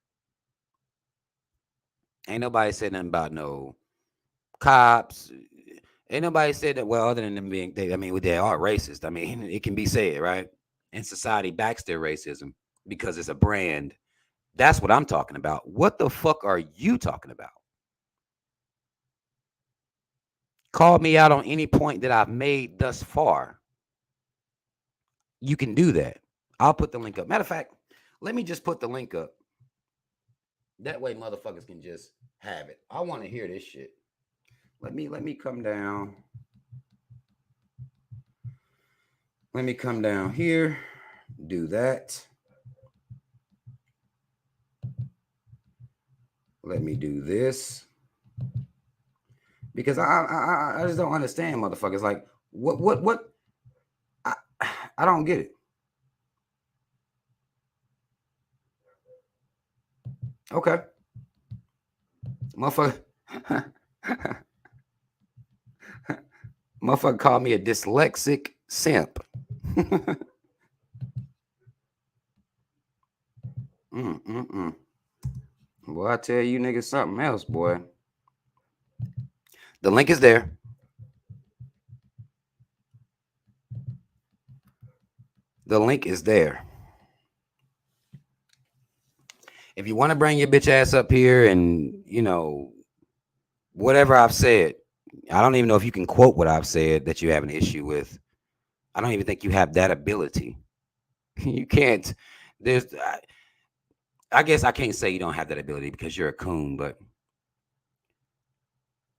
Ain't nobody said nothing about no cops. Ain't nobody said that. Well, other than them being, they are racist. I mean, it can be said, right? And society backs their racism because it's a brand. That's what I'm talking about. What the fuck are you talking about? Call me out on any point that I've made thus far. You can do that. I'll put the link up. Matter of fact, let me just put the link up. That way motherfuckers can just have it. I want to hear this shit. Let me come down. Let me come down here. Do that. Let me do this. Because I just don't understand motherfuckers. Like, what? I don't get it. Okay. Motherfucker. Motherfucker called me a dyslexic simp. Boy, I tell you niggas something else, boy. The link is there. The link is there. If you want to bring your bitch ass up here and, whatever I've said, I don't even know if you can quote what I've said that you have an issue with. I don't even think you have that ability. You can't. I guess I can't say you don't have that ability because you're a coon, but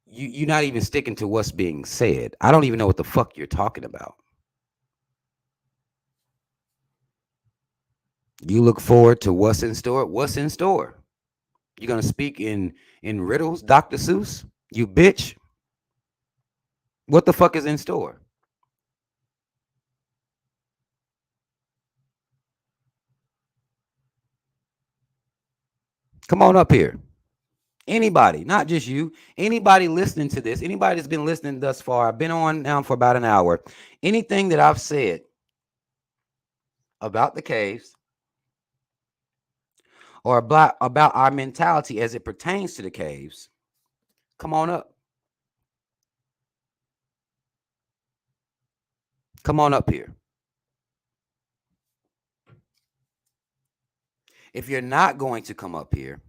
you're not even sticking to what's being said. I don't even know what the fuck you're talking about. You look forward to what's in store. What's in store? You're gonna speak in riddles, Dr. Seuss? You bitch. What the fuck is in store? Come on up here. Anybody, not just you, anybody listening to this, anybody that's been listening thus far, I've been on now for about an hour. Anything that I've said about the caves or about our mentality as it pertains to the caves, come on up. Come on up here. If you're not going to come up here,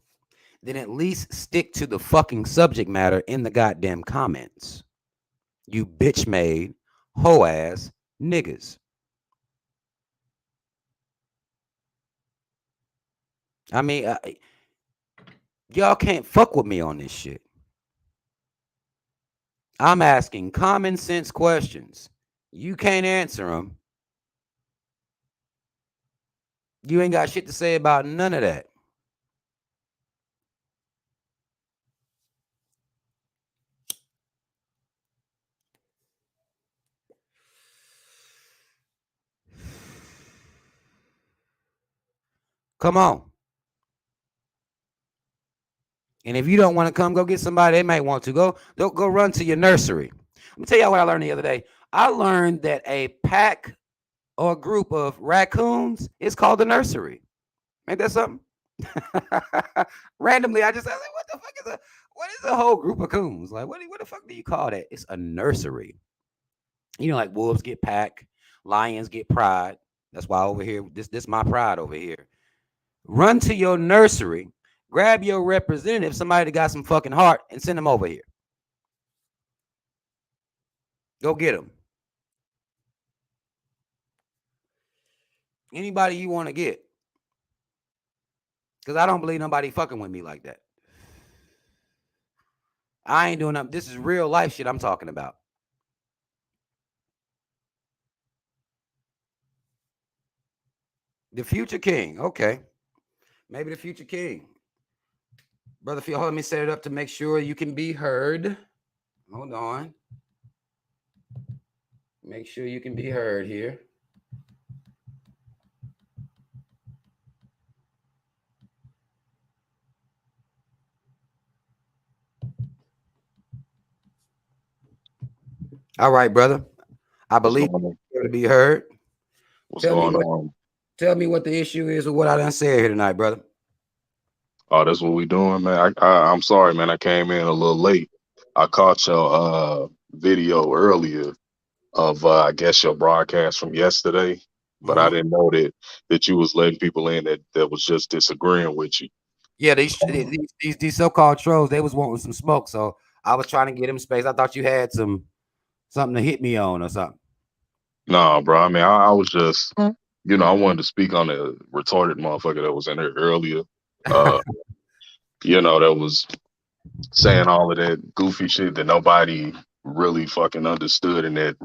then at least stick to the fucking subject matter in the goddamn comments. You bitch made, hoe ass niggas. I mean, y'all can't fuck with me on this shit. I'm asking common sense questions. You can't answer them. You ain't got shit to say about none of that. Come on. And if you don't want to come, go get somebody. They might want to. Go run to your nursery. Let me tell y'all what I learned the other day. I learned that a pack or a group of raccoons is called a nursery. Ain't that something? Randomly, I was like, what the fuck what is a whole group of coons? Like, what the fuck do you call that? It's a nursery. Like wolves get pack, lions get pride. That's why over here, this my pride over here. Run to your nursery, grab your representative, somebody that got some fucking heart, and send them over here. Go get them. Anybody you want to get. Because I don't believe nobody fucking with me like that. I ain't doing nothing. This is real life shit I'm talking about. The future king. Okay. Maybe the future king. Brother Phil, let me set it up to make sure you can be heard. Hold on. Make sure you can be heard here. All right, brother. I believe you're to be heard.
What's going on?
Tell me what the issue is with what I done said here tonight, brother.
Oh, that's what we doing, man. I'm sorry, man. I came in a little late. I caught your video earlier of I guess your broadcast from yesterday, but I didn't know that you was letting people in that was just disagreeing with you.
Yeah, these so-called trolls, they was wanting some smoke, so I was trying to get them space. I thought you had something to hit me on or something.
No, bro. I mean, I was just, I wanted to speak on the retarded motherfucker that was in there earlier. That was saying all of that goofy shit that nobody really fucking understood and that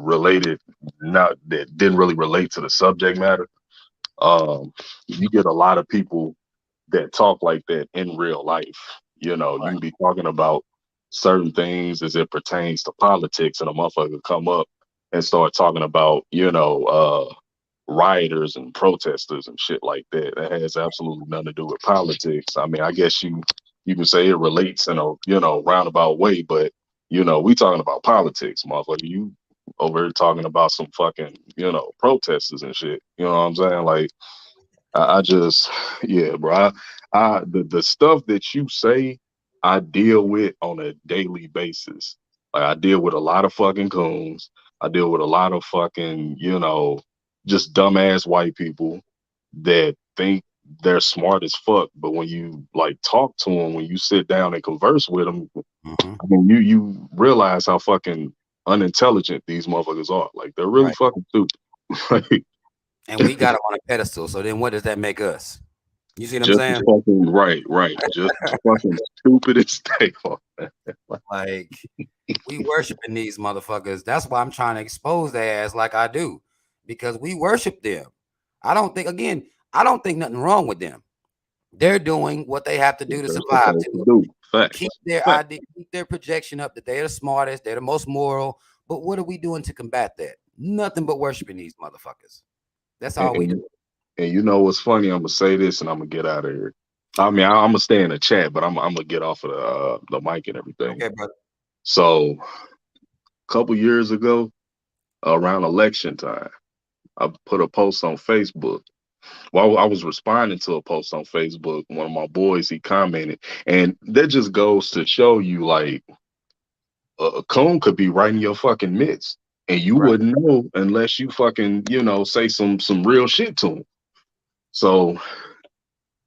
didn't really relate to the subject matter. You get a lot of people that talk like that in real life. You can be talking about certain things as it pertains to politics, and a motherfucker come up and start talking about, rioters and protesters and shit like that. That has absolutely nothing to do with politics. I mean, I guess you can say it relates in a, roundabout way, but we talking about politics, motherfucker. You over here talking about some fucking, protesters and shit. You know what I'm saying? Like, I just, yeah, bro. The stuff that you say, I deal with on a daily basis. Like, I deal with a lot of fucking coons. I deal with a lot of fucking, just dumbass white people that think they're smart as fuck, but when you like talk to them, when you sit down and converse with them,
Mm-hmm.
I mean, you realize how fucking unintelligent these motherfuckers are. Like they're really
Right.
fucking stupid. Like,
And we got them on a pedestal. So then what does that make us? You see what I'm
just
saying?
as fucking right, just as fucking stupid as they are.
Like we worshiping these motherfuckers. That's why I'm trying to expose their ass like I do. Because we worship them. I don't think nothing wrong with them. They're doing what they have to do to
They're
survive,
supposed to
to
do.
keep
Facts.
their
Facts.
idea, keep their projection up that they're the smartest, they're the most moral. But what are we doing to combat that? Nothing but worshiping these motherfuckers. That's all we
And,
do.
and you know what's funny? I'm gonna say this and I'm gonna get out of here. I mean, I'm gonna stay in the chat, but I'm gonna get off of the mic and everything.
Okay, brother.
So, a couple years ago, around election time, I put a post on Facebook. Well, I was responding to a post on Facebook. One of my boys, he commented, and that just goes to show you, like, a coon could be right in your fucking midst, and you
Right.
wouldn't know unless you fucking, say some real shit to him. So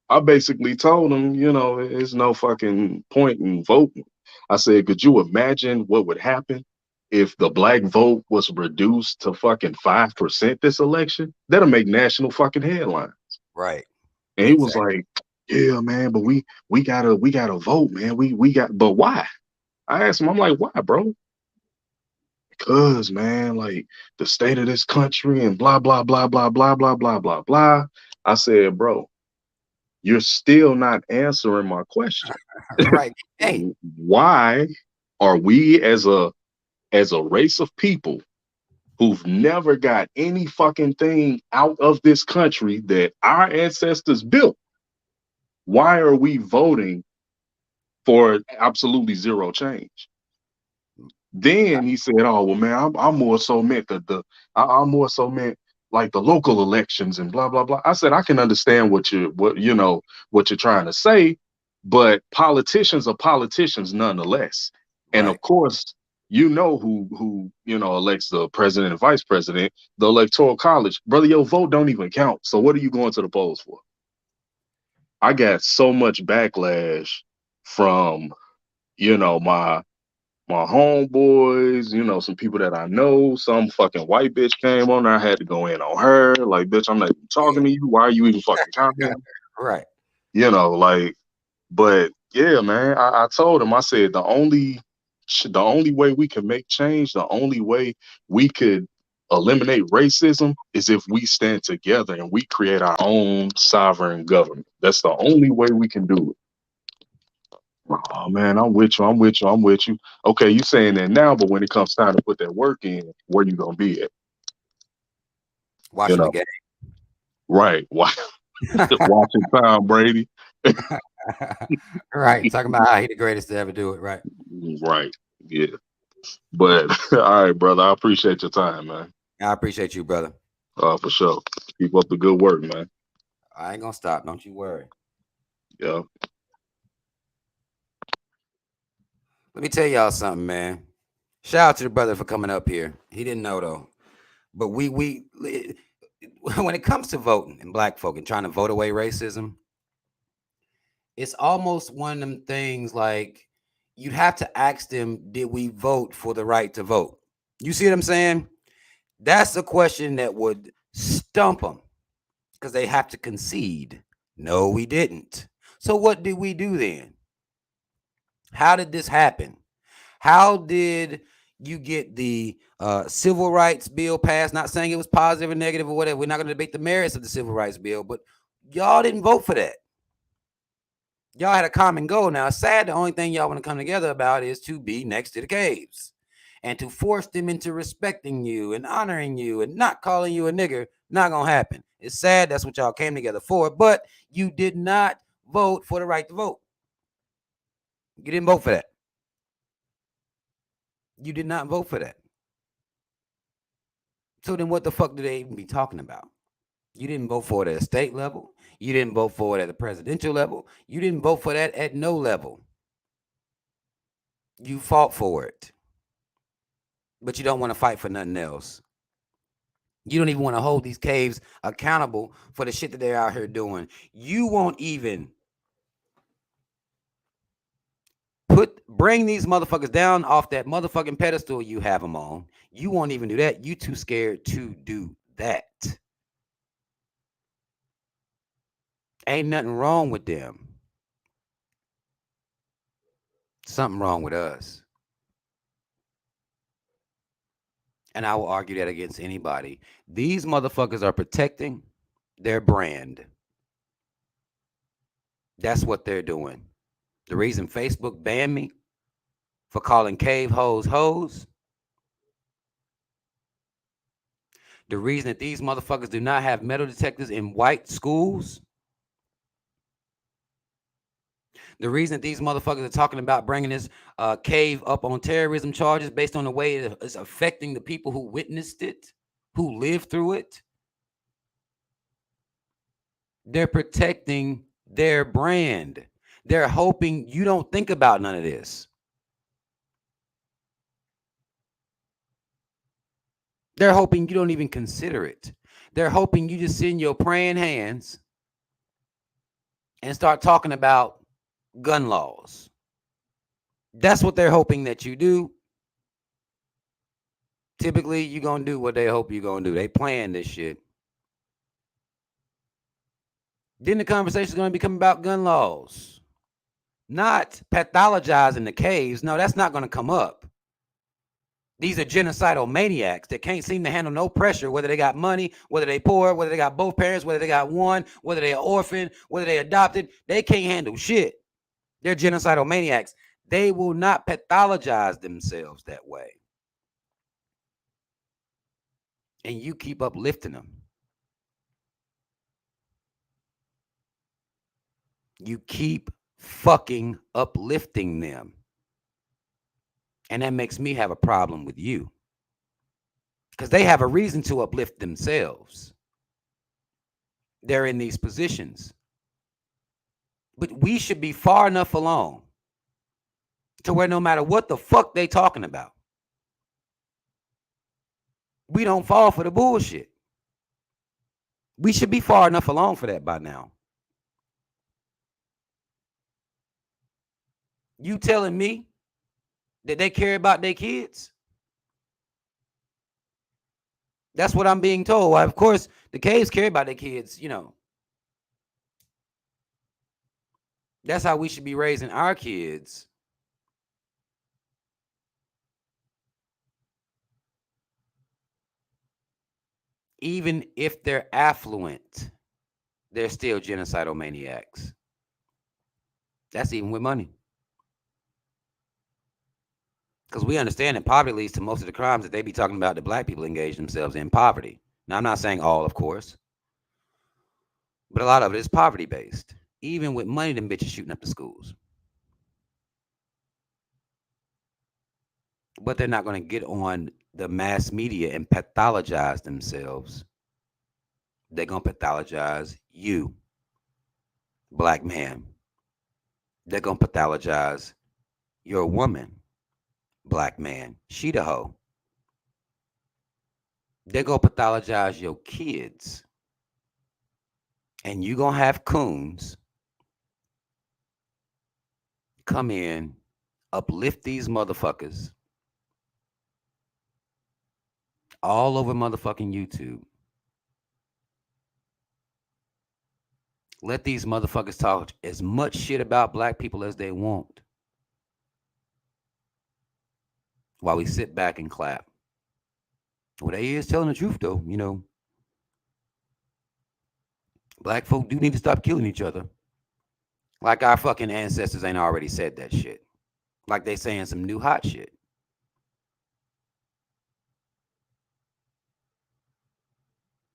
I basically told him, there's no fucking point in voting. I said, could you imagine what would happen if the black vote was reduced to fucking 5% this election? That'll make national fucking headlines.
Right.
And he was
Exactly.
like, yeah, man, but we gotta vote, man. But why? I asked him, I'm like, why, bro? Because, man, like the state of this country and blah, blah, blah, blah, blah, blah, blah, blah, blah. I said, bro, you're still not answering my question.
Right. Hey,
Why are we as a race of people who've never got any fucking thing out of this country that our ancestors built? Why are we voting for absolutely zero change? Then he said, "Oh well, man, I'm more so meant I'm more so meant like the local elections and blah blah blah." I said, "I can understand what you're trying to say, but politicians are politicians nonetheless." And
right.
of course, who elects the president and vice president, the electoral college, brother. Your vote don't even count. So what are you going to the polls for? I got so much backlash from my homeboys, some people that I know. Some fucking white bitch came on there. I had to go in on her. Like, bitch, I'm not even talking to you. Why are you even fucking commenting?
Right.
Like, but yeah, man, I told him, I said, the only way we can make change, the only way we could eliminate racism is if we stand together and we create our own sovereign government. That's the only way we can do it. Oh man, I'm with you. I'm with you. I'm with you. Okay, you saying that now, but when it comes time to put that work in, where you gonna be at? You
Watching the
know,
game.
right? Watching Tom Brady.
Right. Talking about how he the greatest to ever do it. Right.
Right. Yeah. But all right, brother. I appreciate your time, man.
I appreciate you, brother.
For sure. Keep up the good work, man.
I ain't gonna stop. Don't you worry.
Yeah.
Let me tell y'all something, man. Shout out to the brother for coming up here. He didn't know though. But we when it comes to voting and black folk and trying to vote away racism, it's almost one of them things like you'd have to ask them, did we vote for the right to vote? You see what I'm saying? That's a question that would stump them because they have to concede. No, we didn't. So what did we do then? How did this happen? How did you get the civil rights bill passed? Not saying it was positive or negative or whatever. We're not going to debate the merits of the civil rights bill, but y'all didn't vote for that. Y'all had a common goal. Now, it's sad the only thing y'all want to come together about is to be next to the caves and to force them into respecting you and honoring you and not calling you a nigger. Not going to happen. It's sad that's what y'all came together for, but you did not vote for the right to vote. You didn't vote for that. You did not vote for that. So then what the fuck do they even be talking about? You didn't vote for it at a state level. You didn't vote for it at the presidential level. You didn't vote for that at no level. You fought for it. But you don't want to fight for nothing else. You don't even want to hold these caves accountable for the shit that they're out here doing. You won't even bring these motherfuckers down off that motherfucking pedestal you have them on. You won't even do that. You too scared to do that. Ain't nothing wrong with them. Something wrong with us. And I will argue that against anybody. These motherfuckers are protecting their brand. That's what they're doing. The reason Facebook banned me for calling cave hoes hoes, the reason that these motherfuckers do not have metal detectors in white schools, the reason that these motherfuckers are talking about bringing this cave up on terrorism charges based on the way it is affecting the people who witnessed it, who lived through it, they're protecting their brand. They're hoping you don't think about none of this. They're hoping you don't even consider it. They're hoping you just sit in your praying hands and start talking about gun laws. That's what they're hoping that you do. Typically, you're going to do what they hope you're going to do. They plan this shit. Then the conversation is going to become about gun laws, not pathologizing the caves. No, that's not going to come up. These are genocidal maniacs that can't seem to handle no pressure, whether they got money, whether they poor, whether they got both parents, whether they got one, whether they are orphan, whether they adopted. They can't handle shit. They're genocidal maniacs. They will not pathologize themselves that way. And you keep uplifting them. You keep fucking uplifting them. And that makes me have a problem with you. Because they have a reason to uplift themselves. They're in these positions. But we should be far enough along to where no matter what the fuck they talking about, we don't fall for the bullshit. We should be far enough along for that by now. You telling me that they care about their kids? That's what I'm being told. Well, of course, the caves care about their kids, you know. That's how we should be raising our kids. Even if they're affluent, they're still genocidal maniacs. That's even with money. Because we understand that poverty leads to most of the crimes that they be talking about that black people engage themselves in poverty. Now, I'm not saying all, of course, but a lot of it is poverty-based. Even with money, them bitches shooting up the schools. But they're not going to get on the mass media and pathologize themselves. They're going to pathologize you, black man. They're going to pathologize your woman, black man. She the hoe. They're going to pathologize your kids. And you're going to have coons come in, uplift these motherfuckers all over motherfucking YouTube. Let these motherfuckers talk as much shit about black people as they want while we sit back and clap. Well, they is telling the truth, though. You know, black folk do need to stop killing each other. Like our fucking ancestors ain't already said that shit. Like they saying some new hot shit.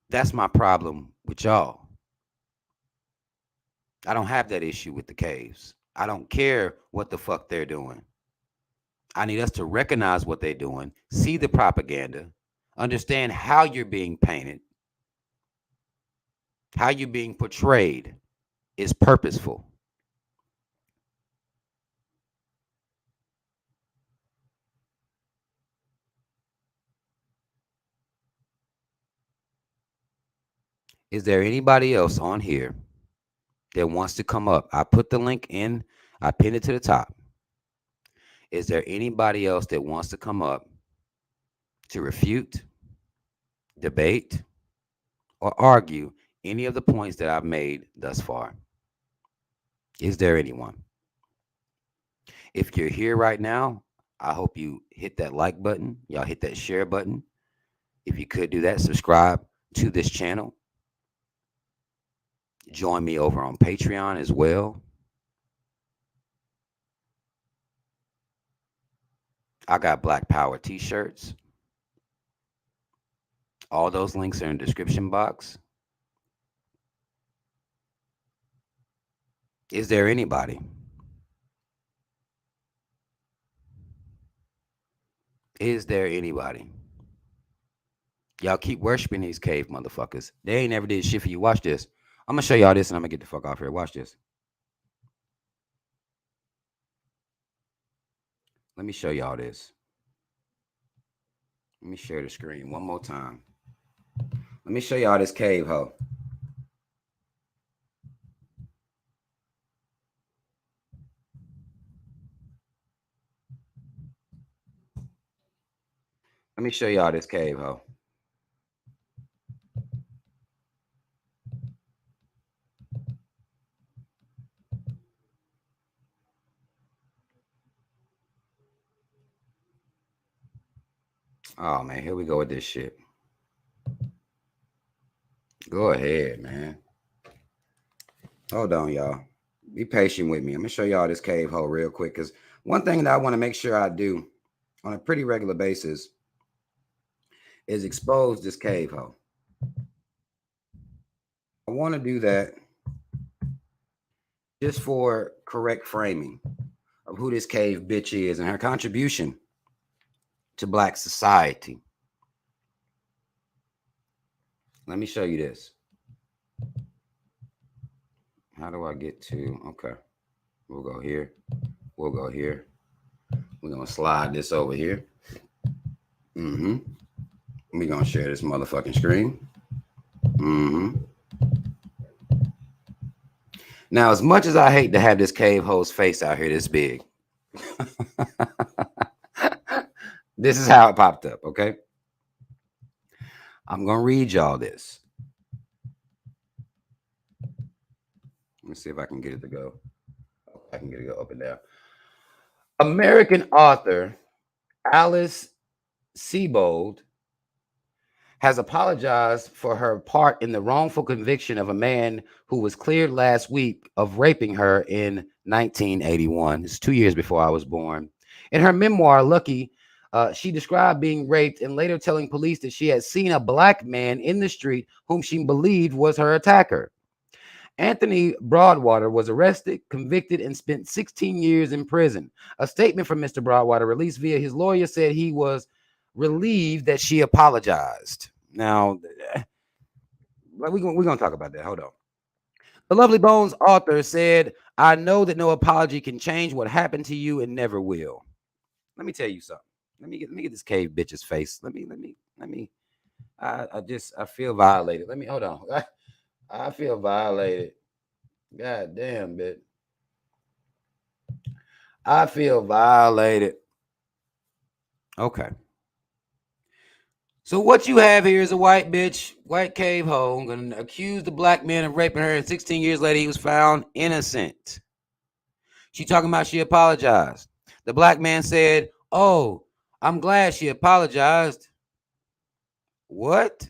That's my problem with y'all. I don't have that issue with the caves. I don't care what the fuck they're doing. I need us to recognize what they're doing, see the propaganda, understand how you're being painted, how you're being portrayed is purposeful. Is there anybody else on here that wants to come up? I put the link in, I pinned it to the top. Is there anybody else that wants to come up to refute, debate, or argue any of the points that I've made thus far? Is there anyone? If you're here right now, I hope you hit that like button. Y'all hit that share button. If you could do that, subscribe to this channel. Join me over on Patreon as well. I got Black Power t-shirts. All those links are in the description box. Is there anybody? Is there anybody? Y'all keep worshiping these cave motherfuckers. They ain't never did shit for you. Watch this. I'm gonna show y'all this and I'm gonna get the fuck off here. Watch this. Let me show y'all this. Let me share the screen one more time. Let me show y'all this cave hoe. Let me show y'all this cave hoe. Oh man, here we go with this shit. Go ahead, man. Hold on, y'all. Be patient with me. I'm gonna show y'all this cave hole real quick, because one thing that I want to make sure I do on a pretty regular basis is expose this cave hole. I want to do that just for correct framing of who this cave bitch is and her contribution to Black society. Let me show you this. How do I get to? Okay, we'll go here. We'll go here. We're gonna slide this over here. We're gonna share this motherfucking screen. Now, as much as I hate to have this cave hoe's face out here this big, this is how it popped up, okay? I'm gonna read y'all this. Let me see if I can get it to go. I can get it to go up and down. American author Alice Sebold has apologized for her part in the wrongful conviction of a man who was cleared last week of raping her in 1981. It's 2 years before I was born. In her memoir, Lucky, she described being raped and later telling police that she had seen a Black man in the street whom she believed was her attacker. Anthony Broadwater was arrested, convicted, and spent 16 years in prison. A statement from Mr. Broadwater released via his lawyer said he was relieved that she apologized. Now, we're going to talk about that. Hold on. The Lovely Bones author said, "I know that no apology can change what happened to you and never will." Let me tell you something. Let me get this cave bitch's face. I feel violated. Hold on. I feel violated. God damn, bitch. I feel violated. Okay. So what you have here is a white bitch, white cave hoe, going to accuse the Black man of raping her, and 16 years later he was found innocent. She talking about she apologized. The Black man said, "Oh, I'm glad she apologized." What?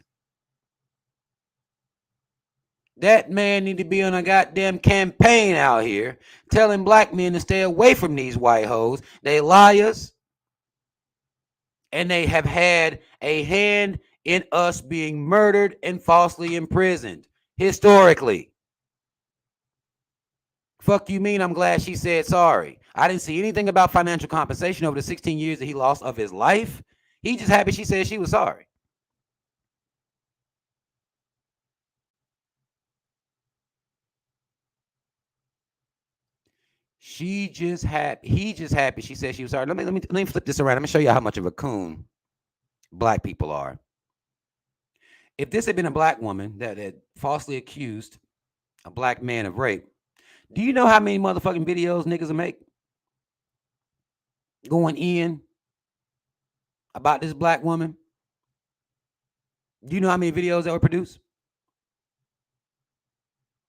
That man need to be on a goddamn campaign out here telling Black men to stay away from these white hoes. They liars. And they have had a hand in us being murdered and falsely imprisoned historically. Fuck you mean I'm glad she said sorry? I didn't see anything about financial compensation over the 16 years that he lost of his life. He just happy she said she was sorry. He just happy she said she was sorry. Let me flip this around. Let me show you how much of a coon Black people are. if this had been a black woman that had falsely accused a black man of rape, do you know how many motherfucking videos niggas will make going in about this black woman? Do you know how many videos that were produced?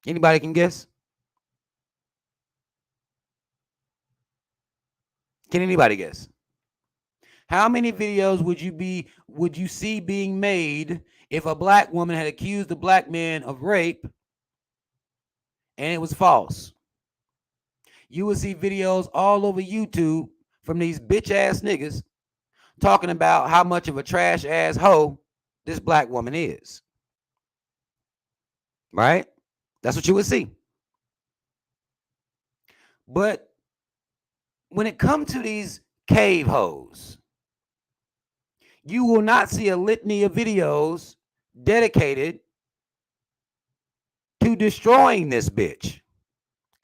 Anybody can guess? Can anybody guess? How many videos would you see being made if a black woman had accused a black man of rape and it was false? You would see videos all over YouTube from these bitch ass niggas talking about how much of a trash ass hoe this black woman is. Right? That's what you would see. But when it comes to these cave hoes, you will not see a litany of videos dedicated to destroying this bitch,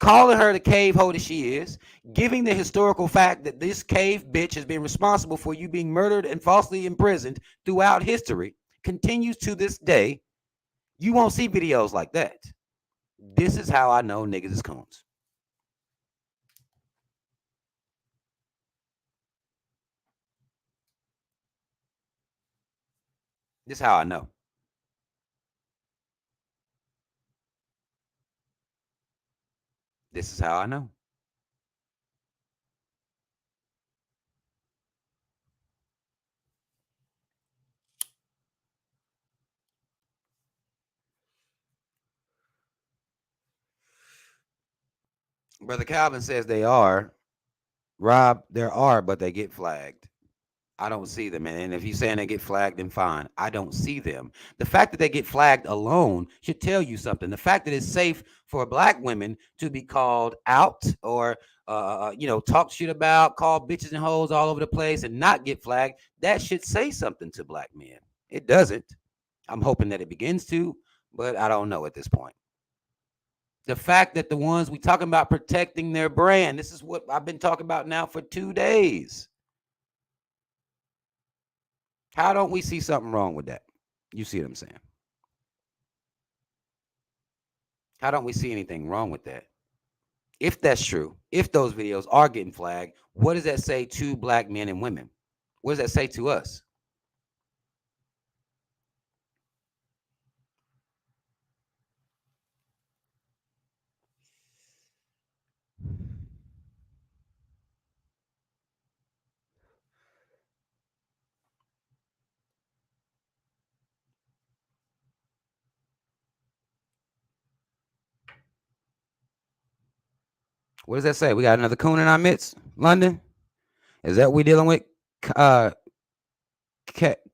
calling her the cave hoe that she is, giving the historical fact that this cave bitch has been responsible for you being murdered and falsely imprisoned throughout history, continues to this day. You won't see videos like that. This is how I know niggas is coons. This is how I know. This is how I know. Brother Calvin says they are. Rob, there are, but they get flagged. I don't see them. And if you're saying they get flagged, then fine. I don't see them. The fact that they get flagged alone should tell you something. The fact that it's safe for black women to be called out or, talk shit about, call bitches and hoes all over the place and not get flagged, that should say something to black men. It doesn't. I'm hoping that it begins to, but I don't know at this point. The fact that the ones we talking about protecting their brand, this is what I've been talking about now for 2 days. How don't we see something wrong with that? You see what I'm saying? How don't we see anything wrong with that? If that's true, if those videos are getting flagged, what does that say to black men and women? What does that say to us? What does that say? We got another coon in our midst, London? Is that what we dealing with?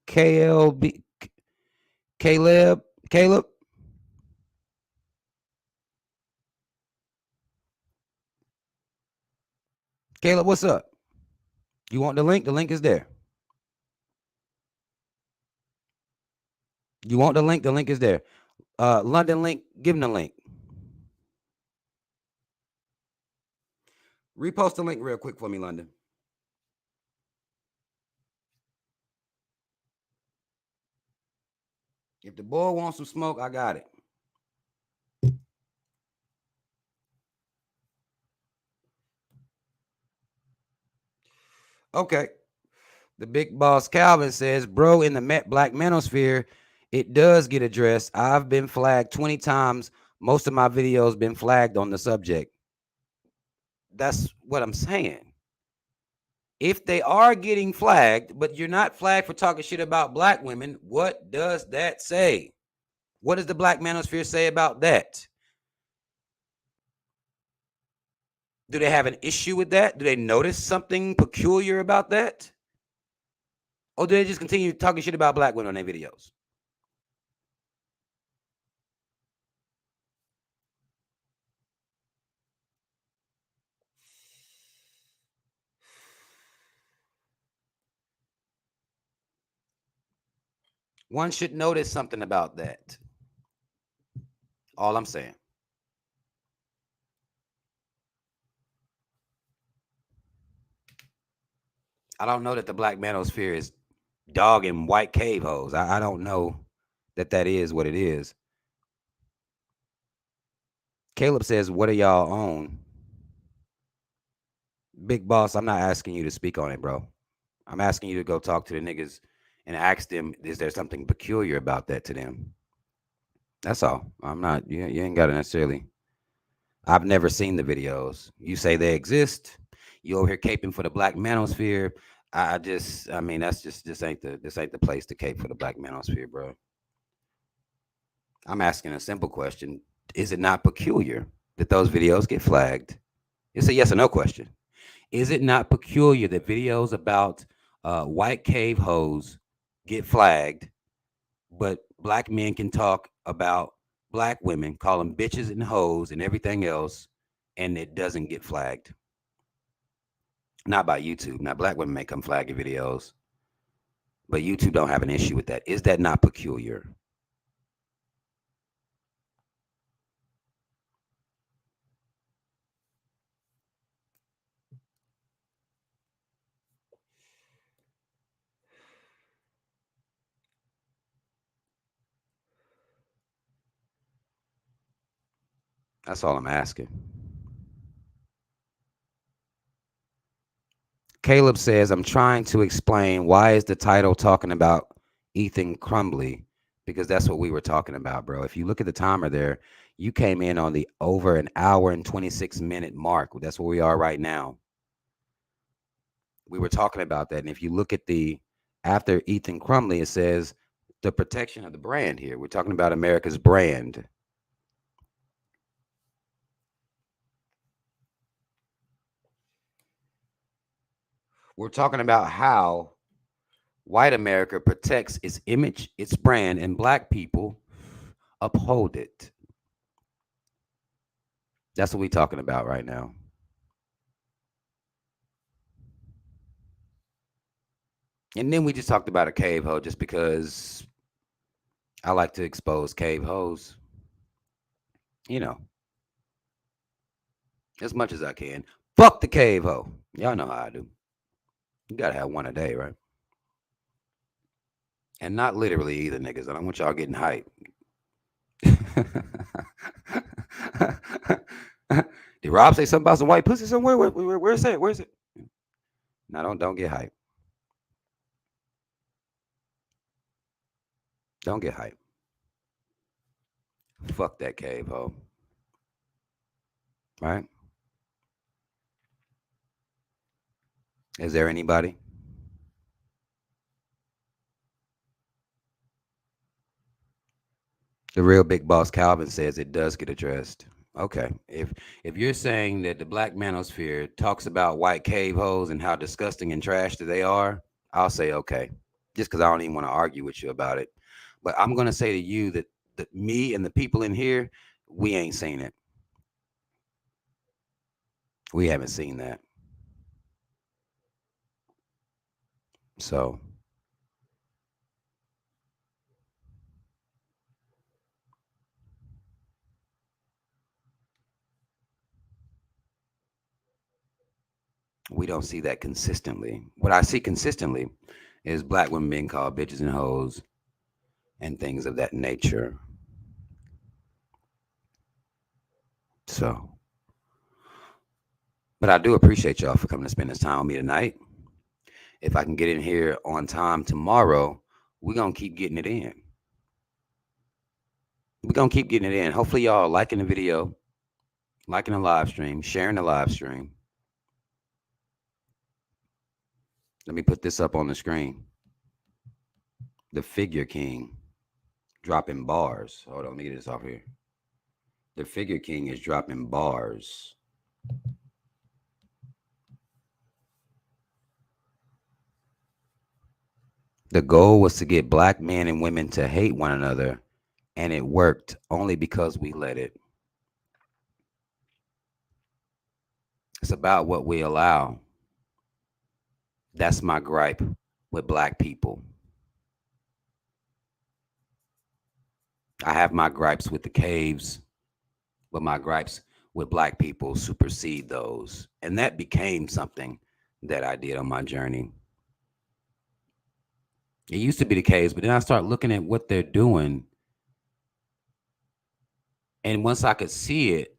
KLB, Caleb? Caleb? Caleb, what's up? You want the link? The link is there. You want the link? The link is there. London link, give him the link. Repost the link real quick for me, London. If the boy wants some smoke, I got it. Okay. The big boss Calvin says, bro, in the black manosphere, it does get addressed. I've been flagged 20 times. Most of my videos been flagged on the subject. That's what I'm saying. If they are getting flagged, but you're not flagged for talking shit about black women, what does that say? What does the black manosphere say about that? Do they have an issue with that? Do they notice something peculiar about that? Or do they just continue talking shit about black women on their videos? One should notice something about that. All I'm saying. I don't know that the black manosphere is dogging white cave hoes. I don't know that is what it is. Caleb says, what do y'all own? Big boss, I'm not asking you to speak on it, bro. I'm asking you to go talk to the niggas and ask them, is there something peculiar about that to them? That's all. I'm not, you ain't got to necessarily. I've never seen the videos. You say they exist. You over here caping for the black manosphere. I mean, that's just this ain't the place to cape for the black manosphere, bro. I'm asking a simple question. Is it not peculiar that those videos get flagged? It's a yes or no question. Is it not peculiar that videos about white cave hoes get flagged, but black men can talk about black women, call them bitches and hoes and everything else, and it doesn't get flagged? Not by YouTube. Now, black women may come flag your videos, but YouTube don't have an issue with that. Is that not peculiar? That's all I'm asking. Caleb says, I'm trying to explain why is the title talking about Ethan Crumbley, because that's what we were talking about, bro. If you look at the timer there, you came in on the over an hour and 26-minute mark. That's where we are right now. We were talking about that. And if you look at the after Ethan Crumbley, it says the protection of the brand here. We're talking about America's brand. We're talking about how white America protects its image, its brand, and black people uphold it. That's what we're talking about right now. And then we just talked about a cave hoe just because I like to expose cave hoes, you know, as much as I can. Fuck the cave hoe. Y'all know how I do. You gotta have one a day, right? And not literally either, niggas. I don't want y'all getting hyped. Did Rob say something about some white pussy somewhere? Where's it? Where's it? No, don't get hyped. Don't get hyped. Fuck that cave hoe. Right? Is there anybody? The real big boss Calvin says it does get addressed. Okay. If you're saying that the black manosphere talks about white cave hoes and how disgusting and trash that they are, I'll say okay. Just because I don't even want to argue with you about it. But I'm gonna say to you that me and the people in here, we ain't seen it. We haven't seen that. So we don't see that consistently. What I see consistently is black women being called bitches and hoes and things of that nature. So, but I do appreciate y'all for coming to spend this time with me tonight. If I can get in here on time tomorrow, we're going to keep getting it in. We're going to keep getting it in. Hopefully y'all liking the video, liking the live stream, sharing the live stream. Let me put this up on the screen. The Figure King dropping bars. Hold on, let me get this off here. The Figure King is dropping bars. The goal was to get black men and women to hate one another, and it worked only because we let it. It's about what we allow. That's my gripe with black people. I have my gripes with the caves, but my gripes with black people supersede those. And that became something that I did on my journey. It used to be the case, but then I start looking at what they're doing. And once I could see it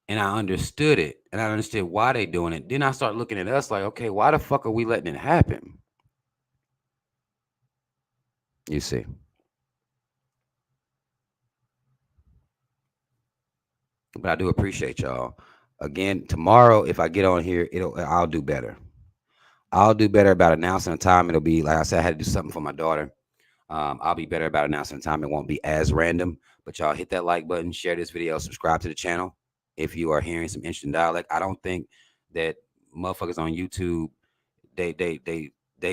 and I understood it and I understood why they're doing it, then I start looking at us like, okay, why the fuck are we letting it happen? You see. But I do appreciate y'all. Again, tomorrow, if I get on here, I'll do better. I'll do better about announcing a time. It'll be, like I said, I had to do something for my daughter. I'll be better about announcing a time. It won't be as random, but y'all hit that like button, share this video, subscribe to the channel. If you are hearing some interesting dialect, I don't think that motherfuckers on YouTube, they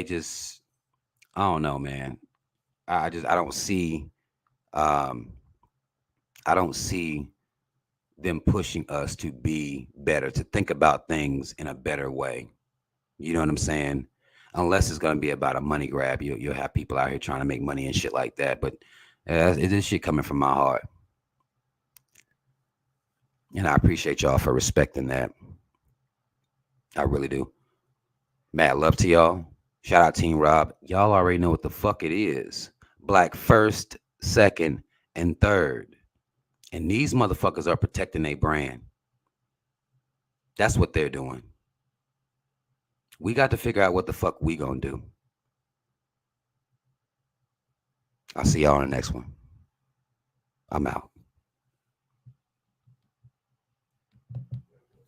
just, I don't know, man. I don't see them pushing us to be better, to think about things in a better way. You know what I'm saying? Unless it's going to be about a money grab. You'll have people out here trying to make money and shit like that. But this shit coming from my heart. And I appreciate y'all for respecting that. I really do. Mad love to y'all. Shout out Team Rob. Y'all already know what the fuck it is. Black first, second, and third. And these motherfuckers are protecting their brand. That's what they're doing. We got to figure out what the fuck we gonna do. I'll see y'all on the next one. I'm out.